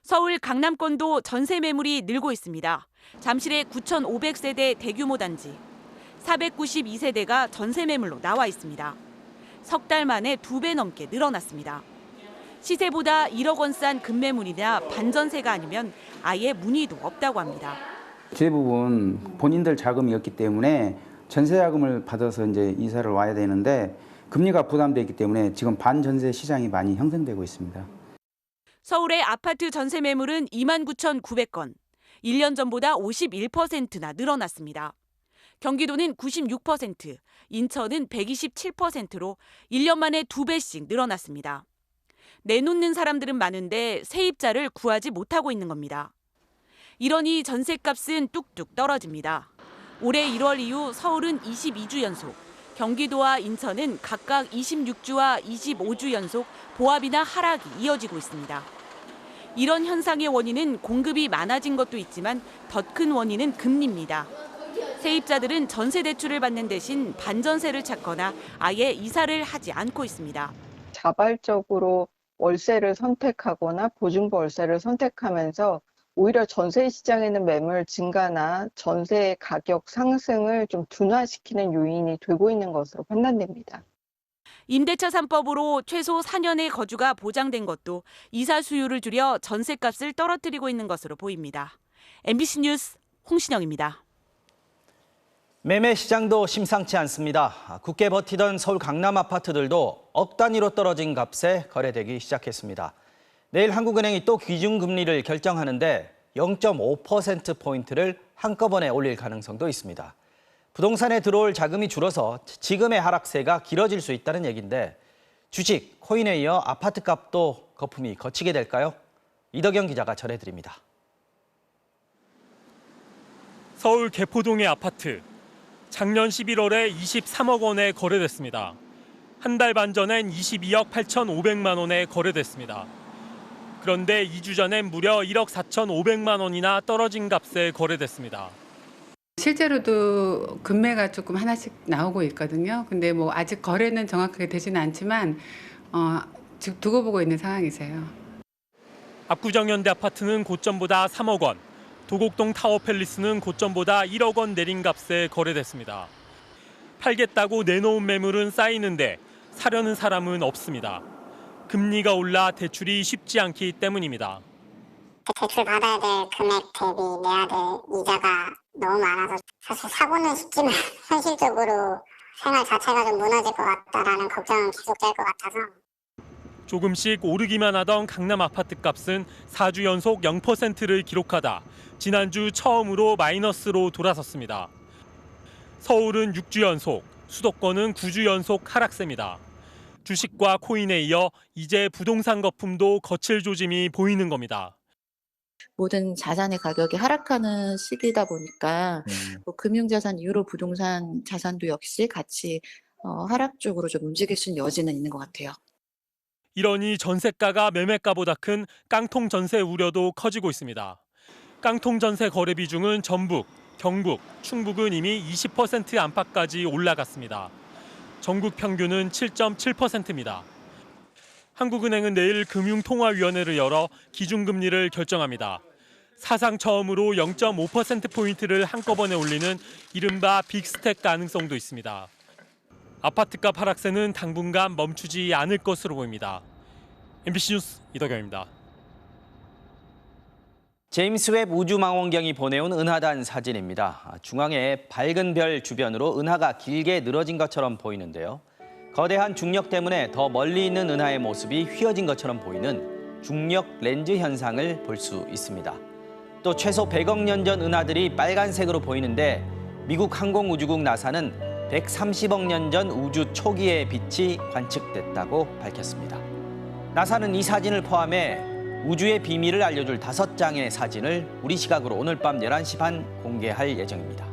서울 강남권도 전세 매물이 늘고 있습니다. 잠실의 9,500세대 대규모 단지. 492세대가 전세 매물로 나와 있습니다. 석 달 만에 2배 넘게 늘어났습니다. 시세보다 1억 원 싼 급매물이나 반전세가 아니면 아예 문의도 없다고 합니다. 대부분 본인들 자금이었기 때문에 전세 자금을 받아서 이제 이사를 와야 되는데 금리가 부담되기 때문에 지금 반전세 시장이 많이 형성되고 있습니다. 서울의 아파트 전세 매물은 29,900건, 1년 전보다 51%나 늘어났습니다. 경기도는 96%, 인천은 127%로 1년 만에 2배씩 늘어났습니다. 내놓는 사람들은 많은데 세입자를 구하지 못하고 있는 겁니다. 이러니 전셋값은 뚝뚝 떨어집니다. 올해 1월 이후 서울은 22주 연속, 경기도와 인천은 각각 26주와 25주 연속 보합이나 하락이 이어지고 있습니다. 이런 현상의 원인은 공급이 많아진 것도 있지만 더 큰 원인은 금리입니다. 세입자들은 전세 대출을 받는 대신 반전세를 찾거나 아예 이사를 하지 않고 있습니다. 자발적으로 월세를 선택하거나 보증부 월세를 선택하면서 오히려 전세 시장에는 매물 증가나 전세 가격 상승을 좀 둔화시키는 요인이 되고 있는 것으로 판단됩니다. 임대차 3법으로 최소 4년의 거주가 보장된 것도 이사 수요를 줄여 전세값을 떨어뜨리고 있는 것으로 보입니다. MBC 뉴스 홍신영입니다. 매매 시장도 심상치 않습니다. 굳게 버티던 서울 강남 아파트들도 억 단위로 떨어진 값에 거래되기 시작했습니다. 내일 한국은행이 또 기준금리를 결정하는데 0.5%포인트를 한꺼번에 올릴 가능성도 있습니다. 부동산에 들어올 자금이 줄어서 지금의 하락세가 길어질 수 있다는 얘기인데 주식, 코인에 이어 아파트 값도 거품이 거치게 될까요? 이덕영 기자가 전해드립니다. 서울 개포동의 아파트. 작년 11월에 23억 원에 거래됐습니다. 한 달 반 전엔 22억 8,500만 원에 거래됐습니다. 그런데 2주 전엔 무려 1억 4,500만 원이나 떨어진 값에 거래됐습니다. 실제로도 금매가 조금 하나씩 나오고 있거든요. 근데 뭐 아직 거래는 정확하게 되지는 않지만 지금 두고 보고 있는 상황이세요. 압구정현대 아파트는 고점보다 3억 원, 도곡동 타워팰리스는 고점보다 1억 원 내린 값에 거래됐습니다. 팔겠다고 내놓은 매물은 쌓이는데 사려는 사람은 없습니다. 금리가 올라 대출이 쉽지 않기 때문입니다. 대출 받아야 될 금액 대비 내야 될 이자가 너무 많아서 사실 사고는 쉽지만 현실적으로 생활 자체가 좀 무너질 것 같다라는 걱정은 계속될 것 같아서. 조금씩 오르기만 하던 강남 아파트 값은 4주 연속 0%를 기록하다 지난주 처음으로 마이너스로 돌아섰습니다. 서울은 6주 연속, 수도권은 9주 연속 하락세입니다. 주식과 코인에 이어 이제 부동산 거품도 거칠 조짐이 보이는 겁니다. 모든 자산의 가격이 하락하는 시기다 보니까 금융자산 이후로 부동산 자산도 역시 같이 하락 쪽으로 좀 움직일 수 있는 여지는 있는 것 같아요. 이러니 전세가가 매매가보다 큰 깡통 전세 우려도 커지고 있습니다. 깡통 전세 거래 비중은 전북, 경북, 충북은 이미 20% 안팎까지 올라갔습니다. 전국 평균은 7.7%입니다. 한국은행은 내일 금융통화위원회를 열어 기준금리를 결정합니다. 사상 처음으로 0.5%포인트를 한꺼번에 올리는 이른바 빅스텝 가능성도 있습니다. 아파트값 하락세는 당분간 멈추지 않을 것으로 보입니다. MBC 뉴스 이덕영입니다. 제임스 웹 우주망원경이 보내온 은하단 사진입니다. 중앙에 밝은 별 주변으로 은하가 길게 늘어진 것처럼 보이는데요. 거대한 중력 때문에 더 멀리 있는 은하의 모습이 휘어진 것처럼 보이는 중력 렌즈 현상을 볼 수 있습니다. 또 최소 100억 년 전 은하들이 빨간색으로 보이는데 미국 항공우주국 나사는 130억 년 전 우주 초기의 빛이 관측됐다고 밝혔습니다. 나사는 이 사진을 포함해 우주의 비밀을 알려줄 5장의 사진을 우리 시각으로 오늘 밤 11시 반 공개할 예정입니다.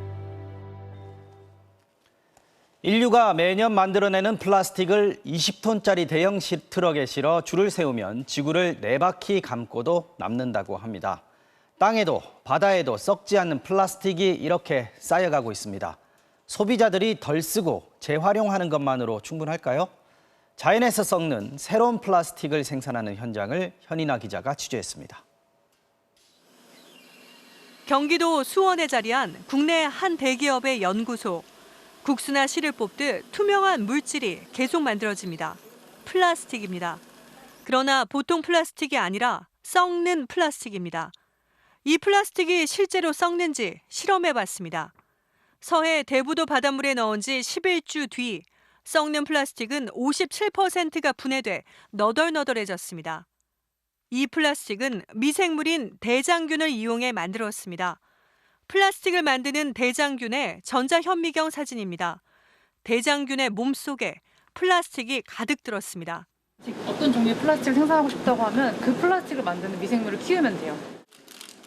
인류가 매년 만들어내는 플라스틱을 20톤짜리 대형 트럭에 실어 줄을 세우면 지구를 4바퀴 감고도 남는다고 합니다. 땅에도 바다에도 썩지 않는 플라스틱이 이렇게 쌓여가고 있습니다. 소비자들이 덜 쓰고 재활용하는 것만으로 충분할까요? 자연에서 썩는 새로운 플라스틱을 생산하는 현장을 현인아 기자가 취재했습니다. 경기도 수원에 자리한 국내 한 대기업의 연구소. 국수나 실을 뽑듯 투명한 물질이 계속 만들어집니다. 플라스틱입니다. 그러나 보통 플라스틱이 아니라 썩는 플라스틱입니다. 이 플라스틱이 실제로 썩는지 실험해봤습니다. 서해 대부도 바닷물에 넣은 지 11주 뒤 썩는 플라스틱은 57%가 분해돼 너덜너덜해졌습니다. 이 플라스틱은 미생물인 대장균을 이용해 만들었습니다. 플라스틱을 만드는 대장균의 전자현미경 사진입니다. 대장균의 몸속에 플라스틱이 가득 들었습니다. 어떤 종류의 플라스틱을 생산하고 싶다고 하면 그 플라스틱을 만드는 미생물을 키우면 돼요.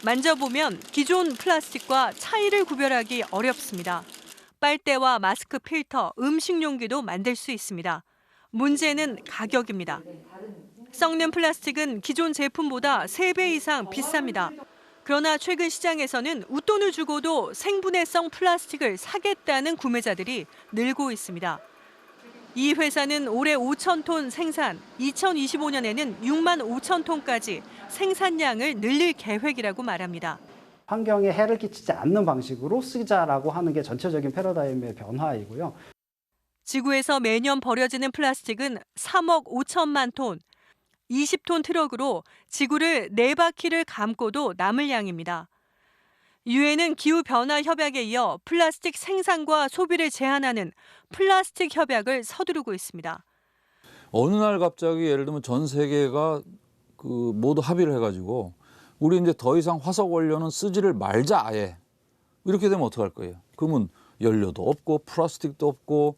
만져보면 기존 플라스틱과 차이를 구별하기 어렵습니다. 빨대와 마스크 필터, 음식 용기도 만들 수 있습니다. 문제는 가격입니다. 썩는 플라스틱은 기존 제품보다 3배 이상 비쌉니다. 그러나 최근 시장에서는 웃돈을 주고도 생분해성 플라스틱을 사겠다는 구매자들이 늘고 있습니다. 이 회사는 올해 5,000톤 생산, 2025년에는 6만 5천 톤까지 생산량을 늘릴 계획이라고 말합니다. 환경에 해를 끼치지 않는 방식으로 쓰자라고 하는 게 전체적인 패러다임의 변화이고요. 지구에서 매년 버려지는 플라스틱은 3억 5천만 톤, 20톤 트럭으로 지구를 4바퀴를 감고도 남을 양입니다. 유엔은 기후변화 협약에 이어 플라스틱 생산과 소비를 제한하는 플라스틱 협약을 서두르고 있습니다. 어느 날 갑자기 예를 들면 전 세계가 모두 합의를 해가지고 우리 이제 더 이상 화석 원료는 쓰지를 말자 아예. 이렇게 되면 어떡할 거예요? 그러면 연료도 없고 플라스틱도 없고.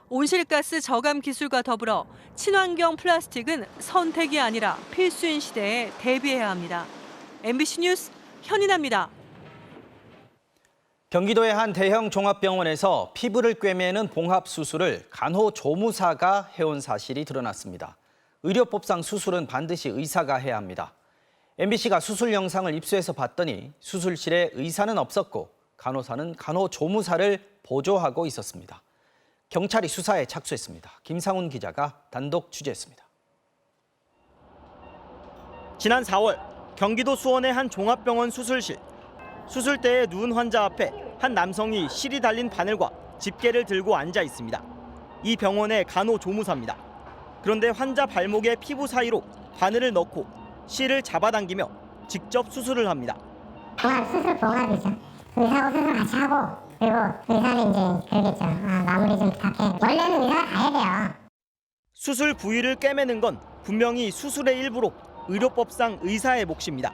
온실가스 저감 기술과 더불어 친환경 플라스틱은 선택이 아니라 필수인 시대에 대비해야 합니다. MBC 뉴스 현인아입니다. 경기도의 한 대형 종합병원에서 피부를 꿰매는 봉합 수술을 간호조무사가 해온 사실이 드러났습니다. 의료법상 수술은 반드시 의사가 해야 합니다. MBC가 수술 영상을 입수해서 봤더니 수술실에 의사는 없었고 간호사는 간호조무사를 보조하고 있었습니다. 경찰이 수사에 착수했습니다. 김상훈 기자가 단독 취재했습니다. 지난 4월 경기도 수원의 한 종합병원 수술실. 수술대에 누운 환자 앞에 한 남성이 실이 달린 바늘과 집게를 들고 앉아 있습니다. 이 병원의 간호조무사입니다. 그런데 환자 발목에 피부 사이로 바늘을 넣고 실을 잡아당기며 직접 수술을 합니다. 수술 봉합이죠. 의사하고 수술 같이 하고 그리고 의사는 이제 그러겠죠. 마무리 좀 부탁해. 원래는 의사가 다 해야 돼요. 수술 부위를 꿰매는 건 분명히 수술의 일부로 의료법상 의사의 몫입니다.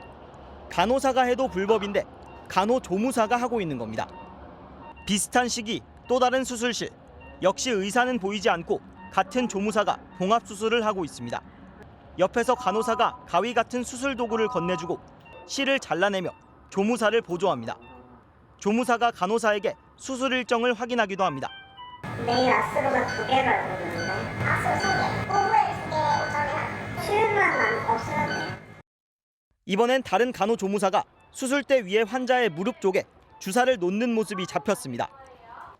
간호사가 해도 불법인데 간호조무사가 하고 있는 겁니다. 비슷한 시기 또 다른 수술실. 역시 의사는 보이지 않고 같은 조무사가 봉합 수술을 하고 있습니다. 옆에서 간호사가 가위 같은 수술 도구를 건네주고 실을 잘라내며 조무사를 보조합니다. 조무사가 간호사에게 수술 일정을 확인하기도 합니다. 내일 압수로가 2개를 오는데 압수 3개, 오후에 2개 오잖아요. 수요일만 없으면 돼요. 이번엔 다른 간호조무사가 수술대 위에 환자의 무릎 쪽에 주사를 놓는 모습이 잡혔습니다.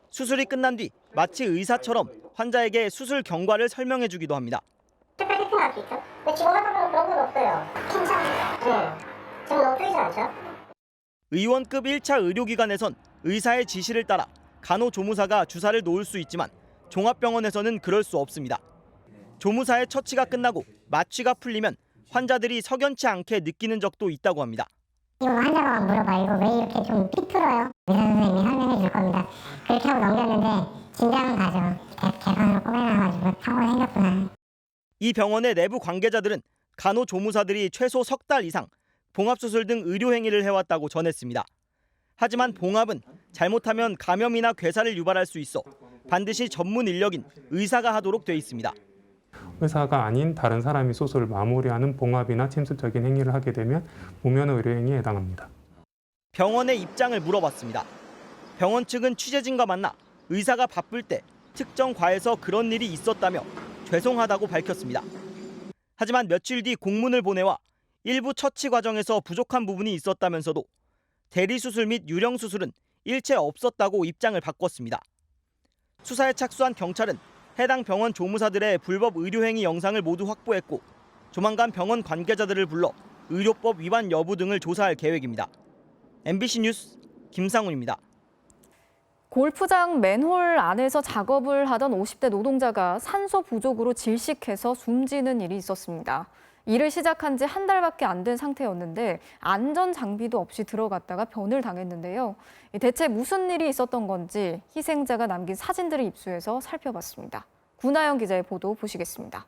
수술이 끝난 뒤 마치 의사처럼 환자에게 수술 경과를 설명해 주기도 합니다. 스파게티 할수 있죠? 근데 지금 같은 경우는 그런 건 없어요. 괜찮아요. 네. 지금 너무 뜨지 않죠? 의원급 1차 의료기관에선 의사의 지시를 따라 간호조무사가 주사를 놓을 수 있지만 종합병원에서는 그럴 수 없습니다. 조무사의 처치가 끝나고 마취가 풀리면 환자들이 석연치 않게 느끼는 적도 있다고 합니다. 이거 환자가 물어봐. 이거 왜 이렇게 좀 삐뚤어요? 의사 선생님이 설명해 줄 겁니다. 그렇게 하고 넘겼는데 진작은 가죠. 개판으로 꼬매놔가지고 사고가 생겼구나. 이 병원의 내부 관계자들은 간호조무사들이 최소 석 달 이상 봉합수술 등 의료행위를 해왔다고 전했습니다. 하지만 봉합은 잘못하면 감염이나 괴사를 유발할 수 있어 반드시 전문 인력인 의사가 하도록 돼 있습니다. 의사가 아닌 다른 사람이 수술을 마무리하는 봉합이나 침습적인 행위를 하게 되면 무면 의료행위에 해당합니다. 병원의 입장을 물어봤습니다. 병원 측은 취재진과 만나 의사가 바쁠 때 특정 과에서 그런 일이 있었다며 죄송하다고 밝혔습니다. 하지만 며칠 뒤 공문을 보내와 일부 처치 과정에서 부족한 부분이 있었다면서도 대리수술 및 유령수술은 일체 없었다고 입장을 바꿨습니다. 수사에 착수한 경찰은 해당 병원 조무사들의 불법 의료행위 영상을 모두 확보했고 조만간 병원 관계자들을 불러 의료법 위반 여부 등을 조사할 계획입니다. MBC 뉴스 김상훈입니다. 골프장 맨홀 안에서 작업을 하던 50대 노동자가 산소 부족으로 질식해서 숨지는 일이 있었습니다. 일을 시작한 지 한 달밖에 안 된 상태였는데 안전 장비도 없이 들어갔다가 변을 당했는데요. 대체 무슨 일이 있었던 건지 희생자가 남긴 사진들을 입수해서 살펴봤습니다. 구나영 기자의 보도 보시겠습니다.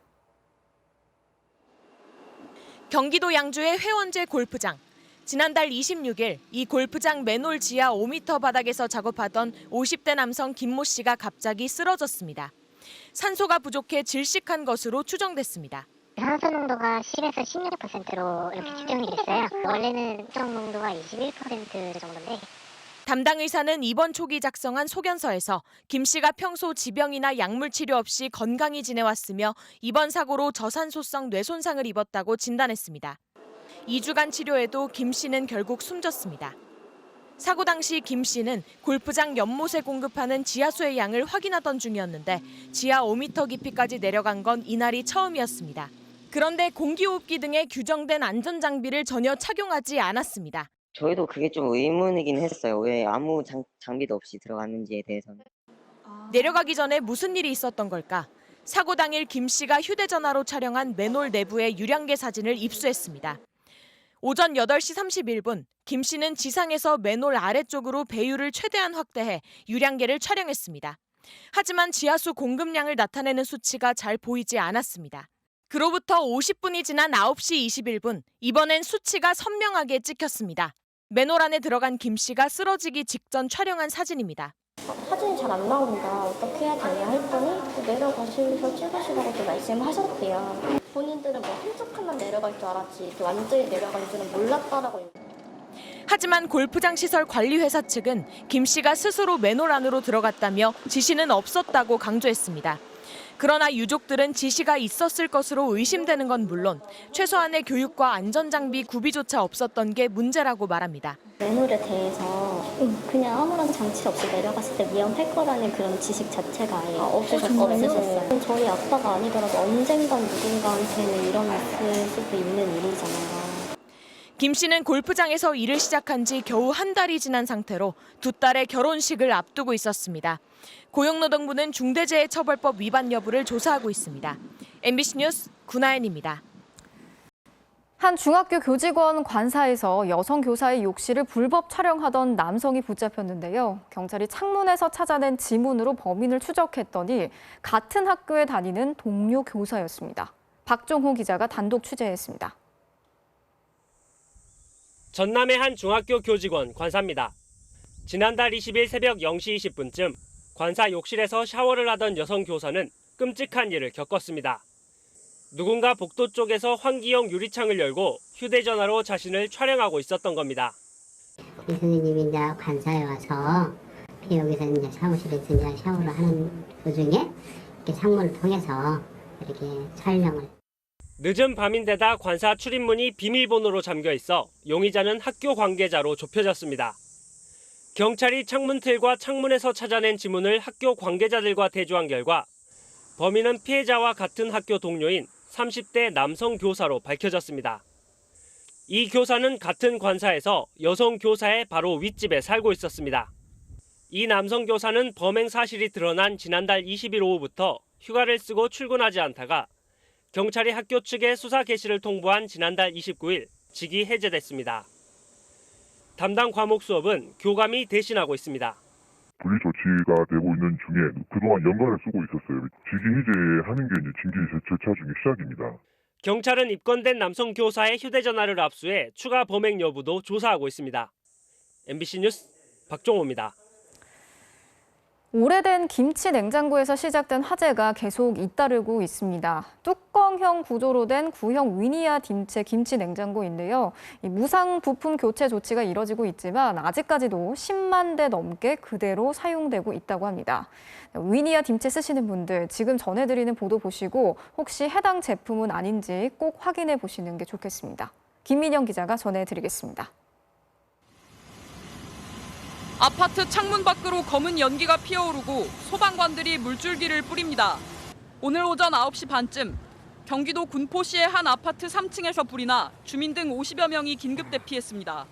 경기도 양주의 회원제 골프장. 지난달 26일 이 골프장 맨홀 지하 5m 바닥에서 작업하던 50대 남성 김모 씨가 갑자기 쓰러졌습니다. 산소가 부족해 질식한 것으로 추정됐습니다. 산소 농도가 10에서 16%로 이렇게 측정이 됐어요. 원래는 특정 농도가 21% 정도인데. 담당 의사는 입원 초기 작성한 소견서에서 김 씨가 평소 지병이나 약물 치료 없이 건강히 지내왔으며 이번 사고로 저산소성 뇌손상을 입었다고 진단했습니다. 2주간 치료에도 김 씨는 결국 숨졌습니다. 사고 당시 김 씨는 골프장 연못에 공급하는 지하수의 양을 확인하던 중이었는데 지하 5m 깊이까지 내려간 건 이날이 처음이었습니다. 그런데 공기호흡기 등의 규정된 안전장비를 전혀 착용하지 않았습니다. 저희도 그게 좀 의문이긴 했어요. 왜 아무 장비도 없이 들어갔는지에 대해서는. 내려가기 전에 무슨 일이 있었던 걸까? 사고 당일 김 씨가 휴대전화로 촬영한 맨홀 내부의 유량계 사진을 입수했습니다. 오전 8시 31분, 김 씨는 지상에서 맨홀 아래쪽으로 배율을 최대한 확대해 유량계를 촬영했습니다. 하지만 지하수 공급량을 나타내는 수치가 잘 보이지 않았습니다. 그로부터 50분이 지난 9시 21분, 이번엔 수치가 선명하게 찍혔습니다. 맨홀 안에 들어간 김 씨가 쓰러지기 직전 촬영한 사진입니다. 사진이 잘 안 나온다. 어떻게 해야 되냐 했더니 내려가시면서 찍으시라고 또 말씀하셨대요. 본인들은 뭐 한쪽 칸만 내려갈 줄 알았지 이렇게 완전히 내려갈 줄은 몰랐다라고. 하지만 골프장 시설 관리 회사 측은 김 씨가 스스로 맨홀 안으로 들어갔다며 지시는 없었다고 강조했습니다. 그러나 유족들은 지시가 있었을 것으로 의심되는 건 물론 최소한의 교육과 안전장비 구비조차 없었던 게 문제라고 말합니다. 맨홀에 대해서 그냥 아무런 장치 없이 내려갔을 때 위험할 거라는 그런 지식 자체가 아예 없으셨어요. 저희 아빠가 아니더라도 언젠간 누군가한테는 일어났을 수도 있는 일이잖아요. 김 씨는 골프장에서 일을 시작한 지 겨우 한 달이 지난 상태로 두 딸의 결혼식을 앞두고 있었습니다. 고용노동부는 중대재해처벌법 위반 여부를 조사하고 있습니다. MBC 뉴스 구나연입니다. 한 중학교 교직원 관사에서 여성 교사의 욕실을 불법 촬영하던 남성이 붙잡혔는데요. 경찰이 창문에서 찾아낸 지문으로 범인을 추적했더니 같은 학교에 다니는 동료 교사였습니다. 박종호 기자가 단독 취재했습니다. 전남의 한 중학교 교직원 관사입니다. 지난달 20일 새벽 0시 20분쯤 관사 욕실에서 샤워를 하던 여성 교사는 끔찍한 일을 겪었습니다. 누군가 복도 쪽에서 환기용 유리창을 열고 휴대전화로 자신을 촬영하고 있었던 겁니다. 이 선생님이 이제 관사에 와서 여기서 이제 사무실에서 이제 샤워를 하는 도중에 이렇게 창문을 통해서 이렇게 촬영을. 늦은 밤인데다 관사 출입문이 비밀번호로 잠겨 있어 용의자는 학교 관계자로 좁혀졌습니다. 경찰이 창문틀과 창문에서 찾아낸 지문을 학교 관계자들과 대조한 결과 범인은 피해자와 같은 학교 동료인 30대 남성 교사로 밝혀졌습니다. 이 교사는 같은 관사에서 여성 교사의 바로 윗집에 살고 있었습니다. 이 남성 교사는 범행 사실이 드러난 지난달 20일 오후부터 휴가를 쓰고 출근하지 않다가 경찰이 학교 측에 수사 개시를 통보한 지난달 29일 직위 해제됐습니다. 담당 과목 수업은 교감이 대신하고 있습니다. 분리 조치가 되고 있는 중에 그동안 연가를 쓰고 있었어요. 직위 해제하는 게 이제 징계 절차 중에 시작입니다. 경찰은 입건된 남성 교사의 휴대전화를 압수해 추가 범행 여부도 조사하고 있습니다. MBC 뉴스 박종호입니다. 오래된 김치 냉장고에서 시작된 화재가 계속 잇따르고 있습니다. 뚜껑형 구조로 된 구형 위니아 딤체 김치 냉장고인데요. 이 무상 부품 교체 조치가 이뤄지고 있지만 아직까지도 10만 대 넘게 그대로 사용되고 있다고 합니다. 위니아 딤체 쓰시는 분들 지금 전해드리는 보도 보시고 혹시 해당 제품은 아닌지 꼭 확인해 보시는 게 좋겠습니다. 김민영 기자가 전해드리겠습니다. 아파트 창문 밖으로 검은 연기가 피어오르고 소방관들이 물줄기를 뿌립니다. 오늘 오전 9시 반쯤 경기도 군포시의 한 아파트 3층에서 불이 나 주민 등 50여 명이 긴급 대피했습니다.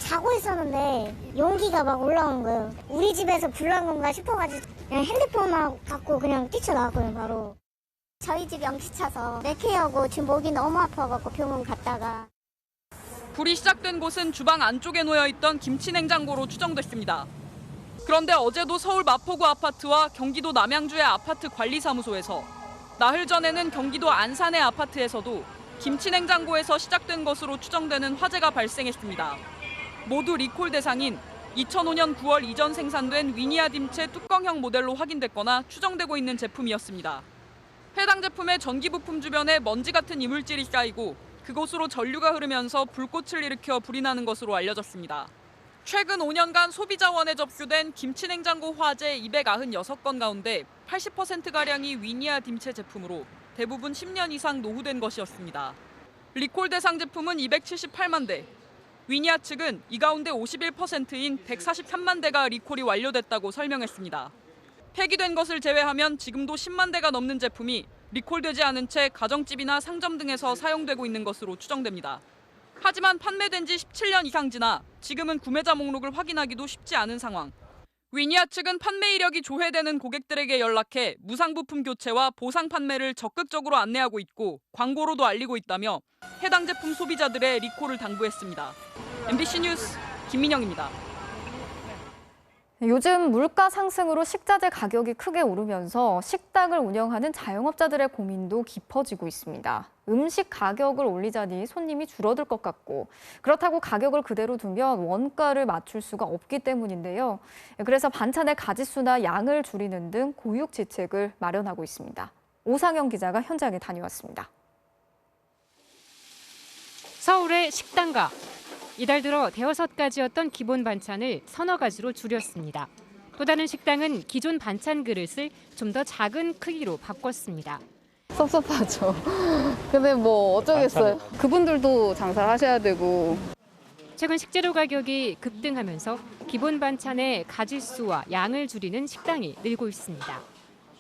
자고 있었는데 연기가 막 올라온 거예요. 우리 집에서 불난 건가 싶어가지고 그냥 핸드폰만 갖고 그냥 뛰쳐나왔거든요, 바로. 저희 집 연기 차서 내케하고 지금 목이 너무 아파갖고 병원 갔다가. 불이 시작된 곳은 주방 안쪽에 놓여있던 김치 냉장고로 추정됐습니다. 그런데 어제도 서울 마포구 아파트와 경기도 남양주의 아파트 관리사무소에서 나흘 전에는 경기도 안산의 아파트에서도 김치 냉장고에서 시작된 것으로 추정되는 화재가 발생했습니다. 모두 리콜 대상인 2005년 9월 이전 생산된 위니아 딤체 뚜껑형 모델로 확인됐거나 추정되고 있는 제품이었습니다. 해당 제품의 전기 부품 주변에 먼지 같은 이물질이 쌓이고 그곳으로 전류가 흐르면서 불꽃을 일으켜 불이 나는 것으로 알려졌습니다. 최근 5년간 소비자원에 접수된 김치 냉장고 화재 296건 가운데 80%가량이 위니아 딤체 제품으로 대부분 10년 이상 노후된 것이었습니다. 리콜 대상 제품은 278만 대, 위니아 측은 이 가운데 51%인 143만 대가 리콜이 완료됐다고 설명했습니다. 폐기된 것을 제외하면 지금도 10만 대가 넘는 제품이 리콜되지 않은 채 가정집이나 상점 등에서 사용되고 있는 것으로 추정됩니다. 하지만 판매된 지 17년 이상 지나 지금은 구매자 목록을 확인하기도 쉽지 않은 상황. 위니아 측은 판매 이력이 조회되는 고객들에게 연락해 무상 부품 교체와 보상 판매를 적극적으로 안내하고 있고 광고로도 알리고 있다며 해당 제품 소비자들의 리콜을 당부했습니다. MBC 뉴스 김민영입니다. 요즘 물가 상승으로 식자재 가격이 크게 오르면서 식당을 운영하는 자영업자들의 고민도 깊어지고 있습니다. 음식 가격을 올리자니 손님이 줄어들 것 같고 그렇다고 가격을 그대로 두면 원가를 맞출 수가 없기 때문인데요. 그래서 반찬의 가짓수나 양을 줄이는 등 고육지책을 마련하고 있습니다. 오상영 기자가 현장에 다녀왔습니다. 서울의 식당가. 이달 들어 5가지였던 기본 반찬을 서너 가지로 줄였습니다. 또 다른 식당은 기존 반찬 그릇을 좀 더 작은 크기로 바꿨습니다. 섭섭하죠. 근데 뭐 어쩌겠어요. 그분들도 장사를 하셔야 되고. 최근 식재료 가격이 급등하면서 기본 반찬의 가짓수와 양을 줄이는 식당이 늘고 있습니다.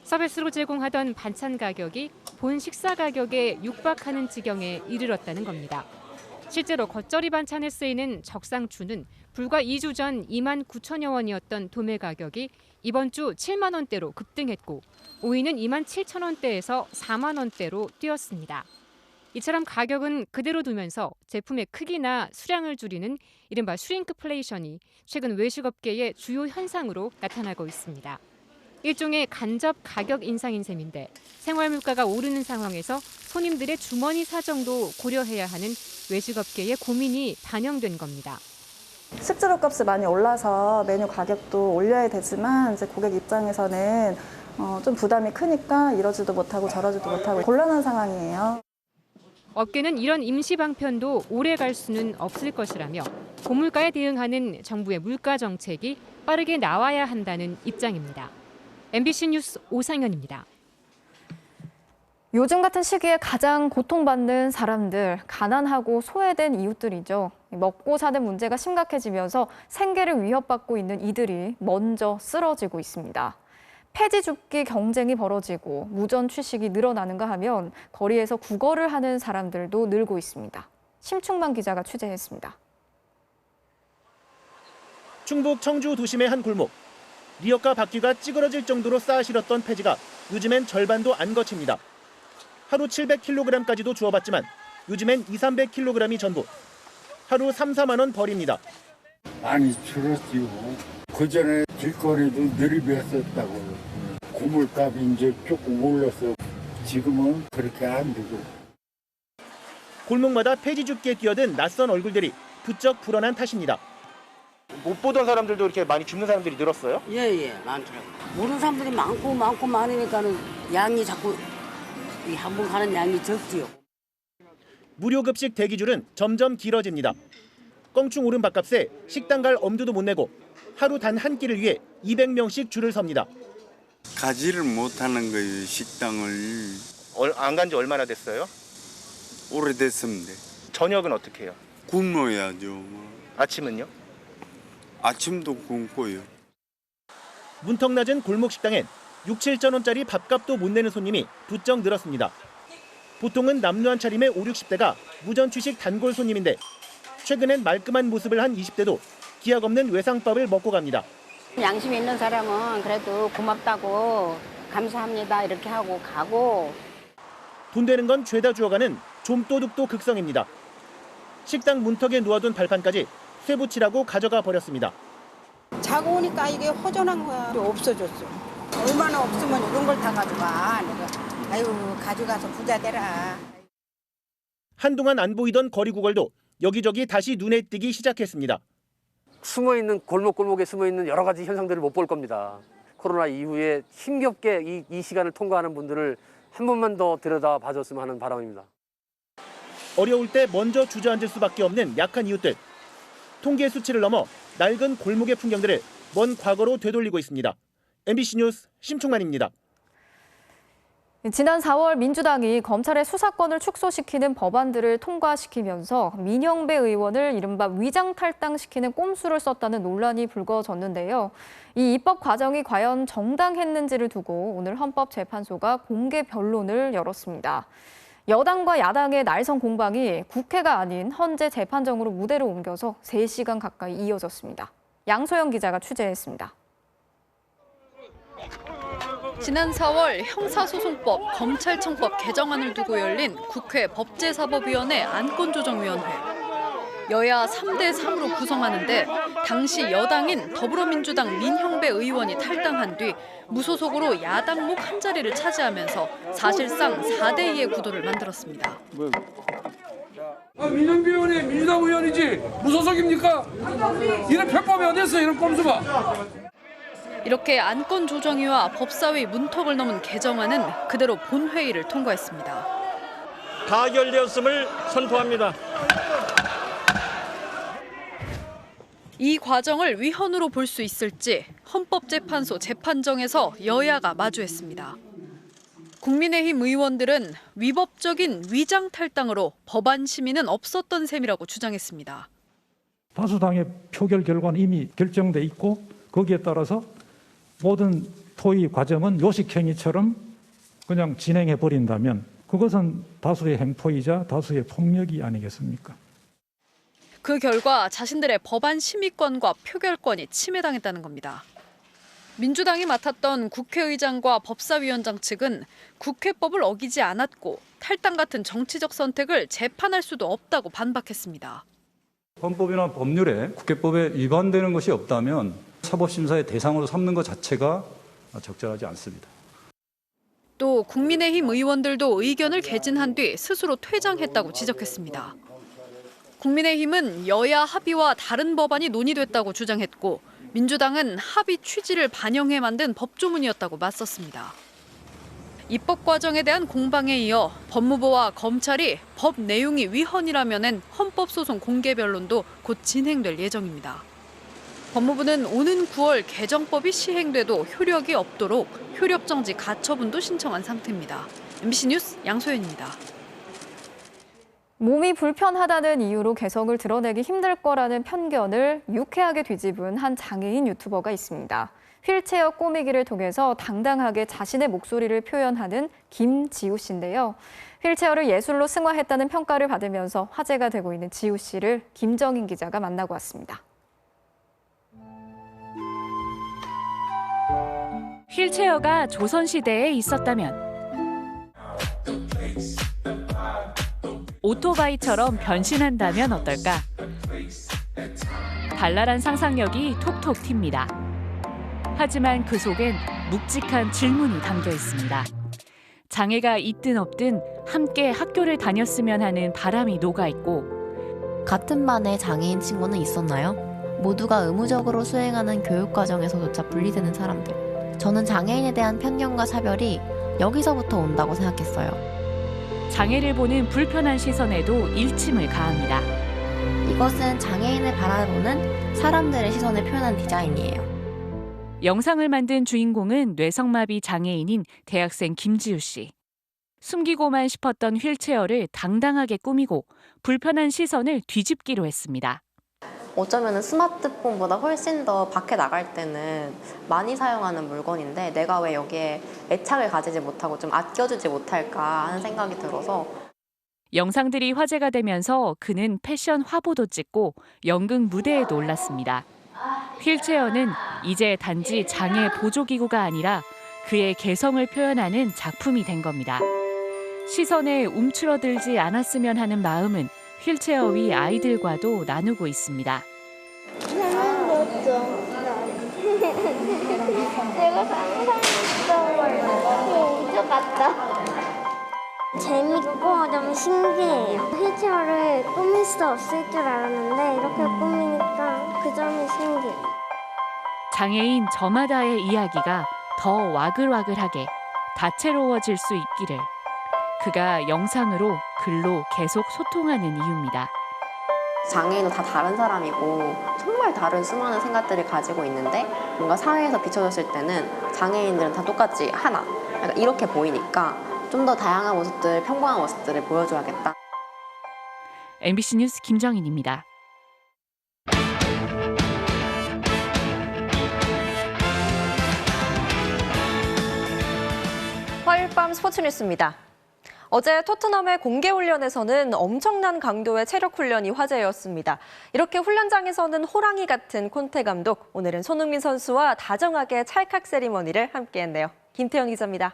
서비스로 제공하던 반찬 가격이 본 식사 가격에 육박하는 지경에 이르렀다는 겁니다. 실제로 겉절이 반찬에 쓰이는 적상추는 불과 2주 전 2만 9천여 원이었던 도매 가격이 이번 주 7만 원대로 급등했고 오이는 2만 7천 원대에서 4만 원대로 뛰었습니다. 이처럼 가격은 그대로 두면서 제품의 크기나 수량을 줄이는 이른바 슈링크플레이션이 최근 외식업계의 주요 현상으로 나타나고 있습니다. 일종의 간접 가격 인상인 셈인데 생활 물가가 오르는 상황에서 손님들의 주머니 사정도 고려해야 하는 외식업계의 고민이 반영된 겁니다. 식재료 값이 많이 올라서 메뉴 가격도 올려야 되지만 이제 고객 입장에서는 좀 부담이 크니까 이러지도 못하고 저러지도 못하고 곤란한 상황이에요. 업계는 이런 임시 방편도 오래 갈 수는 없을 것이라며 고물가에 대응하는 정부의 물가 정책이 빠르게 나와야 한다는 입장입니다. MBC 뉴스 오상현입니다. 요즘 같은 시기에 가장 고통받는 사람들, 가난하고 소외된 이웃들이죠. 먹고 사는 문제가 심각해지면서 생계를 위협받고 있는 이들이 먼저 쓰러지고 있습니다. 폐지 줍기 경쟁이 벌어지고 무전 취식이 늘어나는가 하면 거리에서 구걸을 하는 사람들도 늘고 있습니다. 심충만 기자가 취재했습니다. 충북 청주 도심의 한 골목. 리어카 바퀴가 찌그러질 정도로 쌓아 실었던 폐지가 요즘엔 절반도 안 거칩니다. 하루 700kg까지도 주워봤지만 요즘엔 200-300kg이 전부. 하루 3-4만 원 벌입니다. 많이 줄었지요. 그전에 길거리도 느리배웠었다고요. 고물값이 이제 조금 올라서 지금은 그렇게 안 되고. 골목마다 폐지 줍기에 뛰어든 낯선 얼굴들이 부쩍 불어난 탓입니다. 못 보던 사람들도 이렇게 많이 줍는 사람들이 늘었어요? 예, 많더라고요. 모르는 사람들이 많고 많으니까는 양이 자꾸 한 번 가는 양이 적지요. 무료 급식 대기줄은 점점 길어집니다. 껑충 오른 밥값에 식당 갈 엄두도 못 내고 하루 단 한 끼를 위해 200명씩 줄을 섭니다. 가지를 못하는 거예요, 식당을. 안 간 지 얼마나 됐어요? 오래됐습니다. 저녁은 어떻게 해요? 굶어야죠. 아침은요? 아침도 굶고요. 문턱 낮은 골목 식당엔 6, 7천 원짜리 밥값도 못 내는 손님이 부쩍 늘었습니다. 보통은 남루한 차림의 5, 60대가 무전취식 단골 손님인데 최근엔 말끔한 모습을 한 20대도 기약 없는 외상밥을 먹고 갑니다. 양심 있는 사람은 그래도 고맙다고 감사합니다 이렇게 하고 가고. 돈 되는 건 죄다 주워가는 좀도둑도 극성입니다. 식당 문턱에 놓아둔 발판까지 쇠붙이라고 가져가 버렸습니다. 자고 오니까 이게 허전한 거야. 없어졌어. 얼마나 없으면 이런 걸 다 가져가. 내가 아유 가져가서 부자 되라. 한동안 안 보이던 거리 구걸도 여기저기 다시 눈에 띄기 시작했습니다. 숨어있는 골목골목에 숨어있는 여러 가지 현상들을 못 볼 겁니다. 코로나 이후에 힘겹게 이 시간을 통과하는 분들을 한 번만 더 들여다 봐줬으면 하는 바람입니다. 어려울 때 먼저 주저앉을 수밖에 없는 약한 이웃들. 통계 수치를 넘어 낡은 골목의 풍경들을 먼 과거로 되돌리고 있습니다. MBC 뉴스 심충만입니다. 지난 4월 민주당이 검찰의 수사권을 축소시키는 법안들을 통과시키면서 민형배 의원을 이른바 위장 탈당시키는 꼼수를 썼다는 논란이 불거졌는데요. 이 입법 과정이 과연 정당했는지를 두고 오늘 헌법재판소가 공개 변론을 열었습니다. 여당과 야당의 날선 공방이 국회가 아닌 헌재 재판정으로 무대를 옮겨서 3시간 가까이 이어졌습니다. 양소영 기자가 취재했습니다. 지난 4월 형사소송법, 검찰청법 개정안을 두고 열린 국회 법제사법위원회 안건조정위원회. 여야 3대3으로 구성하는데 당시 여당인 더불어민주당 민형배 의원이 탈당한 뒤 무소속으로 야당목 한 자리를 차지하면서 사실상 4대2의 구도를 만들었습니다. 민형배 의원이 민주당 의원이지 무소속입니까? 이런 편법이 어딨어, 이런 꼼수가. 이렇게 안건조정위와 법사위 문턱을 넘은 개정안은 그대로 본회의를 통과했습니다. 가결되었음을 선포합니다. 이 과정을 위헌으로 볼 수 있을지 헌법재판소 재판정에서 여야가 마주했습니다. 국민의힘 의원들은 위법적인 위장 탈당으로 법안 심의는 없었던 셈이라고 주장했습니다. 다수당의 표결 결과는 이미 결정돼 있고 거기에 따라서 모든 토의 과정은 요식행위처럼 그냥 진행해 버린다면 그것은 다수의 행포이자 다수의 폭력이 아니겠습니까? 그 결과 자신들의 법안 심의권과 표결권이 침해당했다는 겁니다. 민주당이 맡았던 국회의장과 법사위원장 측은 국회법을 어기지 않았고 탈당 같은 정치적 선택을 재판할 수도 없다고 반박했습니다. 헌법이나 법률에 국회법에 위반되는 것이 없다면 사법심사의 대상으로 삼는 것 자체가 적절하지 않습니다. 또 국민의힘 의원들도 의견을 개진한 뒤 스스로 퇴장했다고 지적했습니다. 국민의힘은 여야 합의와 다른 법안이 논의됐다고 주장했고 민주당은 합의 취지를 반영해 만든 법조문이었다고 맞섰습니다. 입법 과정에 대한 공방에 이어 법무부와 검찰이 법 내용이 위헌이라면은 헌법소송 공개 변론도 곧 진행될 예정입니다. 법무부는 오는 9월 개정법이 시행돼도 효력이 없도록 효력정지 가처분도 신청한 상태입니다. MBC 뉴스 양소연입니다. 몸이 불편하다는 이유로 개성을 드러내기 힘들 거라는 편견을 유쾌하게 뒤집은 한 장애인 유튜버가 있습니다. 휠체어 꾸미기를 통해서 당당하게 자신의 목소리를 표현하는 김지우 씨인데요. 휠체어를 예술로 승화했다는 평가를 받으면서 화제가 되고 있는 지우 씨를 김정인 기자가 만나고 왔습니다. 휠체어가 조선시대에 있었다면 오토바이처럼 변신한다면 어떨까? 발랄한 상상력이 톡톡 튑니다. 하지만 그 속엔 묵직한 질문이 담겨 있습니다. 장애가 있든 없든 함께 학교를 다녔으면 하는 바람이 녹아있고 같은 반에 장애인 친구는 있었나요? 모두가 의무적으로 수행하는 교육과정에서조차 분리되는 사람들. 저는 장애인에 대한 편견과 사별이 여기서부터 온다고 생각했어요. 장애를 보는 불편한 시선에도 일침을 가합니다. 이것은 장애인을 바라보는 사람들의 시선을 표현한 디자인이에요. 영상을 만든 주인공은 뇌성마비 장애인인 대학생 김지우 씨. 숨기고만 싶었던 휠체어를 당당하게 꾸미고 불편한 시선을 뒤집기로 했습니다. 어쩌면 스마트폰보다 훨씬 더 밖에 나갈 때는 많이 사용하는 물건인데 내가 왜 여기에 애착을 가지지 못하고 좀 아껴주지 못할까 하는 생각이 들어서 영상들이 화제가 되면서 그는 패션 화보도 찍고 연극 무대에도 올랐습니다. 휠체어는 이제 단지 장애 보조기구가 아니라 그의 개성을 표현하는 작품이 된 겁니다. 시선에 움츠러들지 않았으면 하는 마음은 휠체어 위 아이들과도 나누고 있습니다. 나는 멋져. 내가 상상했던 우주 같다. 재밌고 좀 신기해요. 휠체어를 꾸밀 수 없을 줄 알았는데 이렇게 꾸미니까 그 점이 신기해요. 장애인 저마다의 이야기가 더 와글와글하게 다채로워질 수 있기를. 그가 영상으로 글로 계속 소통하는 이유입니다. 장애인은 다 다른 사람이고 정말 다른 수많은 생각들을 가지고 있는데 뭔가 사회에서 비춰졌을 때는 장애인들은 다 똑같이 하나 약간 이렇게 보이니까 좀 더 다양한 모습들, 평범한 모습들을 보여줘야겠다. MBC 뉴스 김정인입니다. 화요일 밤 스포츠 뉴스입니다. 어제 토트넘의 공개훈련에서는 엄청난 강도의 체력 훈련이 화제였습니다. 이렇게 훈련장에서는 호랑이 같은 콘테 감독, 오늘은 손흥민 선수와 다정하게 찰칵 세리머니를 함께했네요. 김태현 기자입니다.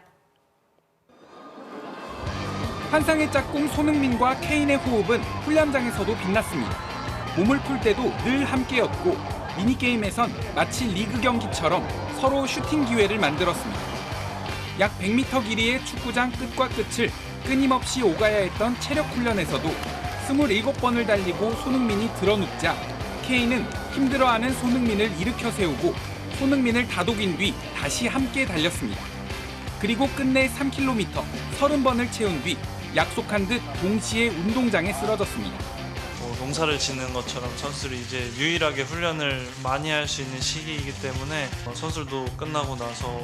환상의 짝꿍 손흥민과 케인의 호흡은 훈련장에서도 빛났습니다. 몸을 풀 때도 늘 함께였고 미니게임에선 마치 리그 경기처럼 서로 슈팅 기회를 만들었습니다. 약 100m 길이의 축구장 끝과 끝을 끊임없이 오가야 했던 체력 훈련에서도 27번을 달리고 손흥민이 드러눕자 케인은 힘들어하는 손흥민을 일으켜 세우고 손흥민을 다독인 뒤 다시 함께 달렸습니다. 그리고 끝내 3km 30번을 채운 뒤 약속한 듯 동시에 운동장에 쓰러졌습니다. 농사를 짓는 것처럼 선수들이 이제 유일하게 훈련을 많이 할 수 있는 시기이기 때문에 선수들도 끝나고 나서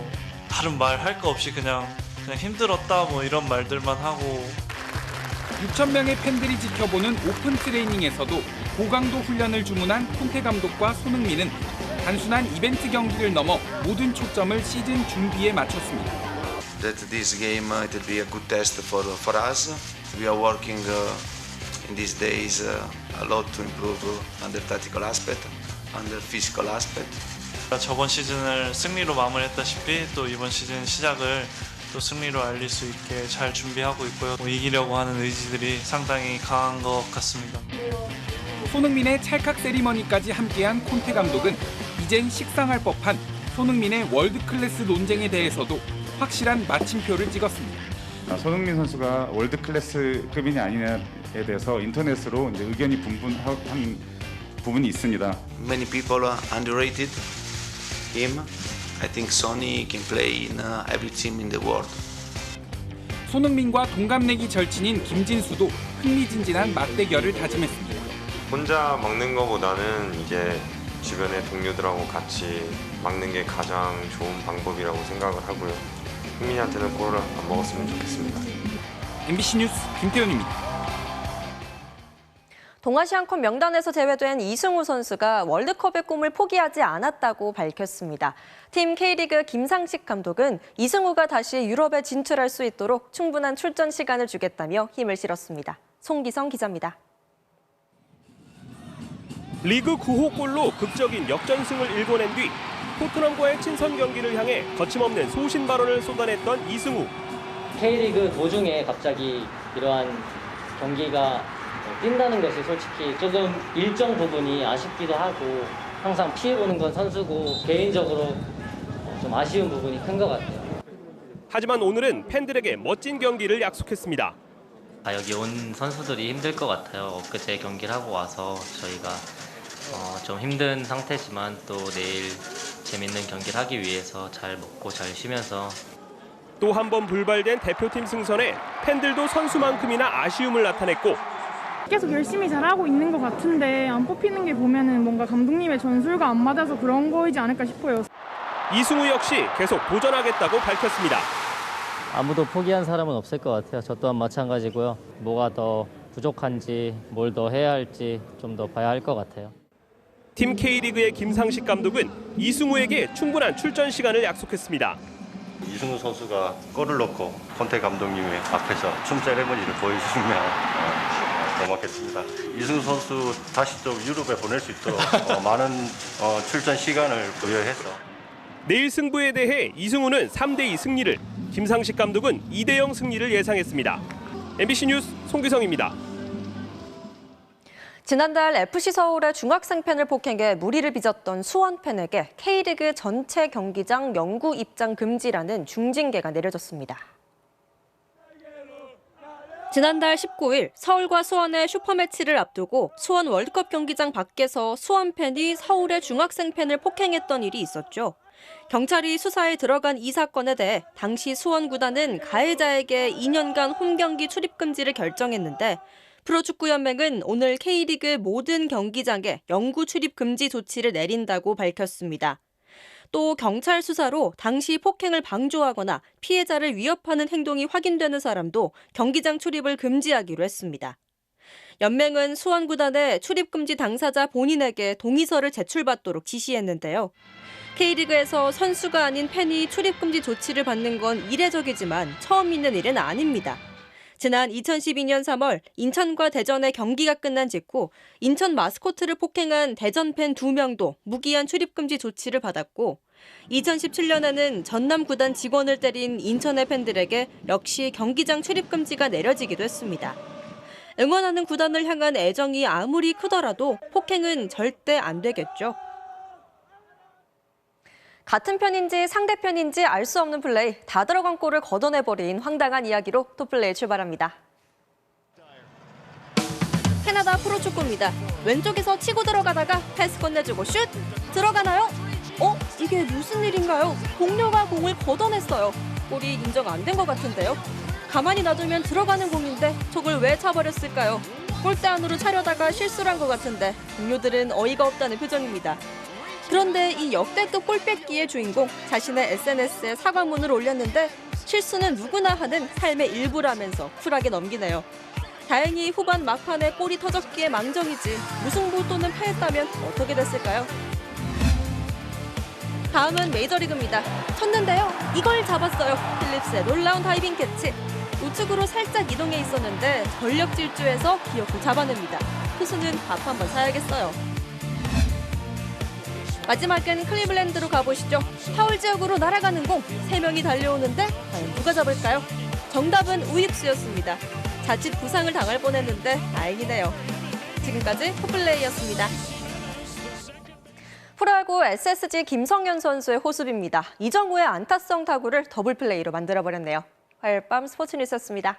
다른 말 할 거 없이 그냥 힘들었다 뭐 이런 말들만 하고 6,000명의 팬들이 지켜보는 오픈 트레이닝에서도 고강도 훈련을 주문한 콘테 감독과 손흥민은 단순한 이벤트 경기를 넘어 모든 초점을 시즌 준비에 맞췄습니다. That this game it will be a good test for us. We are working in these days a lot to improve under tactical aspect, under physical aspect. 저번 시즌을 승리로 마무리했다시피 또 이번 시즌 시작을 또 승리로 알릴 수 있게 잘 준비하고 있고요. 이기려고 하는 의지들이 상당히 강한 것 같습니다. 손흥민의 찰칵 세리머니까지 함께한 콘테 감독은 이젠 식상할 법한 손흥민의 월드 클래스 논쟁에 대해서도 확실한 마침표를 찍었습니다. 손흥민 선수가 월드 클래스급이냐 아니냐에 대해서 인터넷으로 이제 의견이 분분한 부분이 있습니다. Many people underrated him. I think Sonny can play in every team in the world. 손흥민과 동갑내기 절친인 김진수도 흥미진진한 맞대결을 다짐했습니다. 혼자 막는 것보다는 이제 주변의 동료들하고 같이 막는 게 가장 좋은 방법이라고 생각을 하고요. 흥민이한테는 골을 안 먹었으면 좋겠습니다. MBC 뉴스 김태현입니다. 동아시안컵 명단에서 제외된 이승우 선수가 월드컵의 꿈을 포기하지 않았다고 밝혔습니다. 팀 K리그 김상식 감독은 이승우가 다시 유럽에 진출할 수 있도록 충분한 출전 시간을 주겠다며 힘을 실었습니다. 송기성 기자입니다. 리그 9호 골로 극적인 역전승을 일궈낸 뒤 토트넘과의 친선 경기를 향해 거침없는 소신 발언을 쏟아냈던 이승우. K리그 도중에 갑자기 이러한 경기가 뛴다는 것이 솔직히 조금 일정 부분이 아쉽기도 하고 항상 피해보는 건 선수고 개인적으로 좀 아쉬운 부분이 큰 것 같아요. 하지만 오늘은 팬들에게 멋진 경기를 약속했습니다. 여기 온 선수들이 힘들 것 같아요. 엊그제 경기를 하고 와서 저희가 좀 힘든 상태지만 또 내일 재밌는 경기를 하기 위해서 잘 먹고 잘 쉬면서 또 한 번 불발된 대표팀 승선에 팬들도 선수만큼이나 아쉬움을 나타냈고 계속 열심히 잘하고 있는 것 같은데 안 뽑히는 게 보면은 뭔가 감독님의 전술과 안 맞아서 그런 거이지 않을까 싶어요. 이승우 역시 계속 도전하겠다고 밝혔습니다. 아무도 포기한 사람은 없을 것 같아요. 저 또한 마찬가지고요. 뭐가 더 부족한지 뭘 더 해야 할지 좀 더 봐야 할 것 같아요. 팀 K리그의 김상식 감독은 이승우에게 충분한 출전 시간을 약속했습니다. 이승우 선수가 골을 넣고 콘테 감독님의 앞에서 춤 세레머니를 보여주시면 고맙겠습니다. 이승우 선수 다시 좀 유럽에 보낼 수 있도록 많은 출전 시간을 부여해서 내일 승부에 대해 이승우는 3대2 승리를, 김상식 감독은 2대0 승리를 예상했습니다. MBC 뉴스 송기성입니다. 지난달 FC 서울의 중학생 팬을 폭행해 무리를 빚었던 수원 팬에게 K리그 전체 경기장 영구 입장 금지라는 중징계가 내려졌습니다. 지난달 19일 서울과 수원의 슈퍼매치를 앞두고 수원 월드컵 경기장 밖에서 수원 팬이 서울의 중학생 팬을 폭행했던 일이 있었죠. 경찰이 수사에 들어간 이 사건에 대해 당시 수원 구단은 가해자에게 2년간 홈경기 출입 금지를 결정했는데 프로축구연맹은 오늘 K리그 모든 경기장에 영구 출입 금지 조치를 내린다고 밝혔습니다. 또 경찰 수사로 당시 폭행을 방조하거나 피해자를 위협하는 행동이 확인되는 사람도 경기장 출입을 금지하기로 했습니다. 연맹은 수원 구단에 출입 금지 당사자 본인에게 동의서를 제출받도록 지시했는데요. K리그에서 선수가 아닌 팬이 출입 금지 조치를 받는 건 이례적이지만 처음 있는 일은 아닙니다. 지난 2012년 3월 인천과 대전의 경기가 끝난 직후 인천 마스코트를 폭행한 대전 팬 2명도 무기한 출입금지 조치를 받았고 2017년에는 전남 구단 직원을 때린 인천의 팬들에게 역시 경기장 출입금지가 내려지기도 했습니다. 응원하는 구단을 향한 애정이 아무리 크더라도 폭행은 절대 안 되겠죠. 같은 편인지 상대편인지 알 수 없는 플레이, 다 들어간 골을 걷어내버린 황당한 이야기로 톱플레이 출발합니다. 캐나다 프로축구입니다. 왼쪽에서 치고 들어가다가 패스 건네주고 슛! 들어가나요? 이게 무슨 일인가요? 동료가 공을 걷어냈어요. 골이 인정 안 된 것 같은데요. 가만히 놔두면 들어가는 공인데 저걸 왜 차버렸을까요? 골대 안으로 차려다가 실수를 한 것 같은데 동료들은 어이가 없다는 표정입니다. 그런데 이 역대급 골 뺏기의 주인공 자신의 SNS에 사과문을 올렸는데 실수는 누구나 하는 삶의 일부라면서 쿨하게 넘기네요. 다행히 후반 막판에 골이 터졌기에 망정이지 무승부 또는 패했다면 어떻게 됐을까요? 다음은 메이저리그입니다. 쳤는데요. 이걸 잡았어요. 필립스의 놀라운 다이빙 캐치. 우측으로 살짝 이동해 있었는데 전력 질주해서 기어코 잡아냅니다. 투수는 밥 한번 사야겠어요. 마지막은 클리블랜드로 가보시죠. 파울 지역으로 날아가는 공, 3명이 달려오는데 과연 누가 잡을까요? 정답은 우익수였습니다. 자칫 부상을 당할 뻔했는데 다행이네요. 지금까지 톱플레이였습니다. 프로야구 SSG 김성현 선수의 호수비입니다. 이정우의 안타성 타구를 더블플레이로 만들어버렸네요. 화요일 밤 스포츠 뉴스였습니다.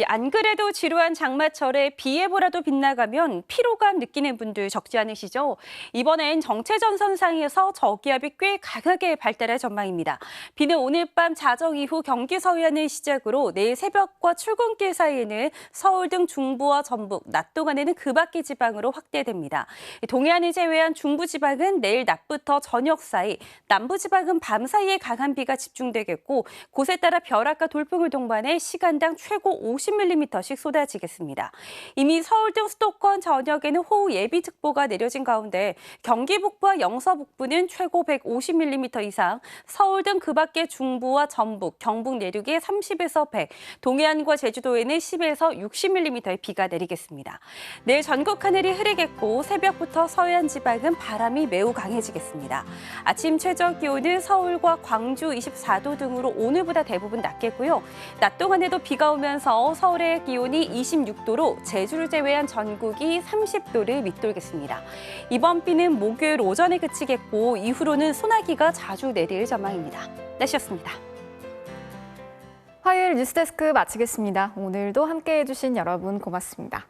안 그래도 지루한 장마철에 비 예보라도 빗나가면 피로감 느끼는 분들 적지 않으시죠? 이번엔 정체전선상에서 저기압이 꽤 강하게 발달할 전망입니다. 비는 오늘 밤 자정 이후 경기 서해안을 시작으로 내일 새벽과 출근길 사이에는 서울 등 중부와 전북, 낮 동안에는 그 밖의 지방으로 확대됩니다. 동해안을 제외한 중부지방은 내일 낮부터 저녁 사이, 남부지방은 밤 사이에 강한 비가 집중되겠고 곳에 따라 벼락과 돌풍을 동반해 시간당 최고 50mm씩 쏟아지겠습니다. 이미 서울 등 수도권 전역에는 호우 예비특보가 내려진 가운데 경기 북부와 영서 북부는 최고 150mm 이상, 서울 등 그 밖의 중부와 전북, 경북 내륙에 30에서 100, 동해안과 제주도에는 10에서 60mm의 비가 내리겠습니다. 내일 전국 하늘이 흐리겠고 새벽부터 서해안 지방은 바람이 매우 강해지겠습니다. 아침 최저 기온은 서울과 광주 24도 등으로 오늘보다 대부분 낮겠고요. 낮 동안에도 비가 오면서 서울 서울의 기온이 26도로 제주를 제외한 전국이 30도를 밑돌겠습니다. 이번 비는 목요일 오전에 그치겠고 이후로는 소나기가 자주 내릴 전망입니다. 날씨였습니다. 화요일 뉴스데스크 마치겠습니다. 오늘도 함께해 주신 여러분 고맙습니다.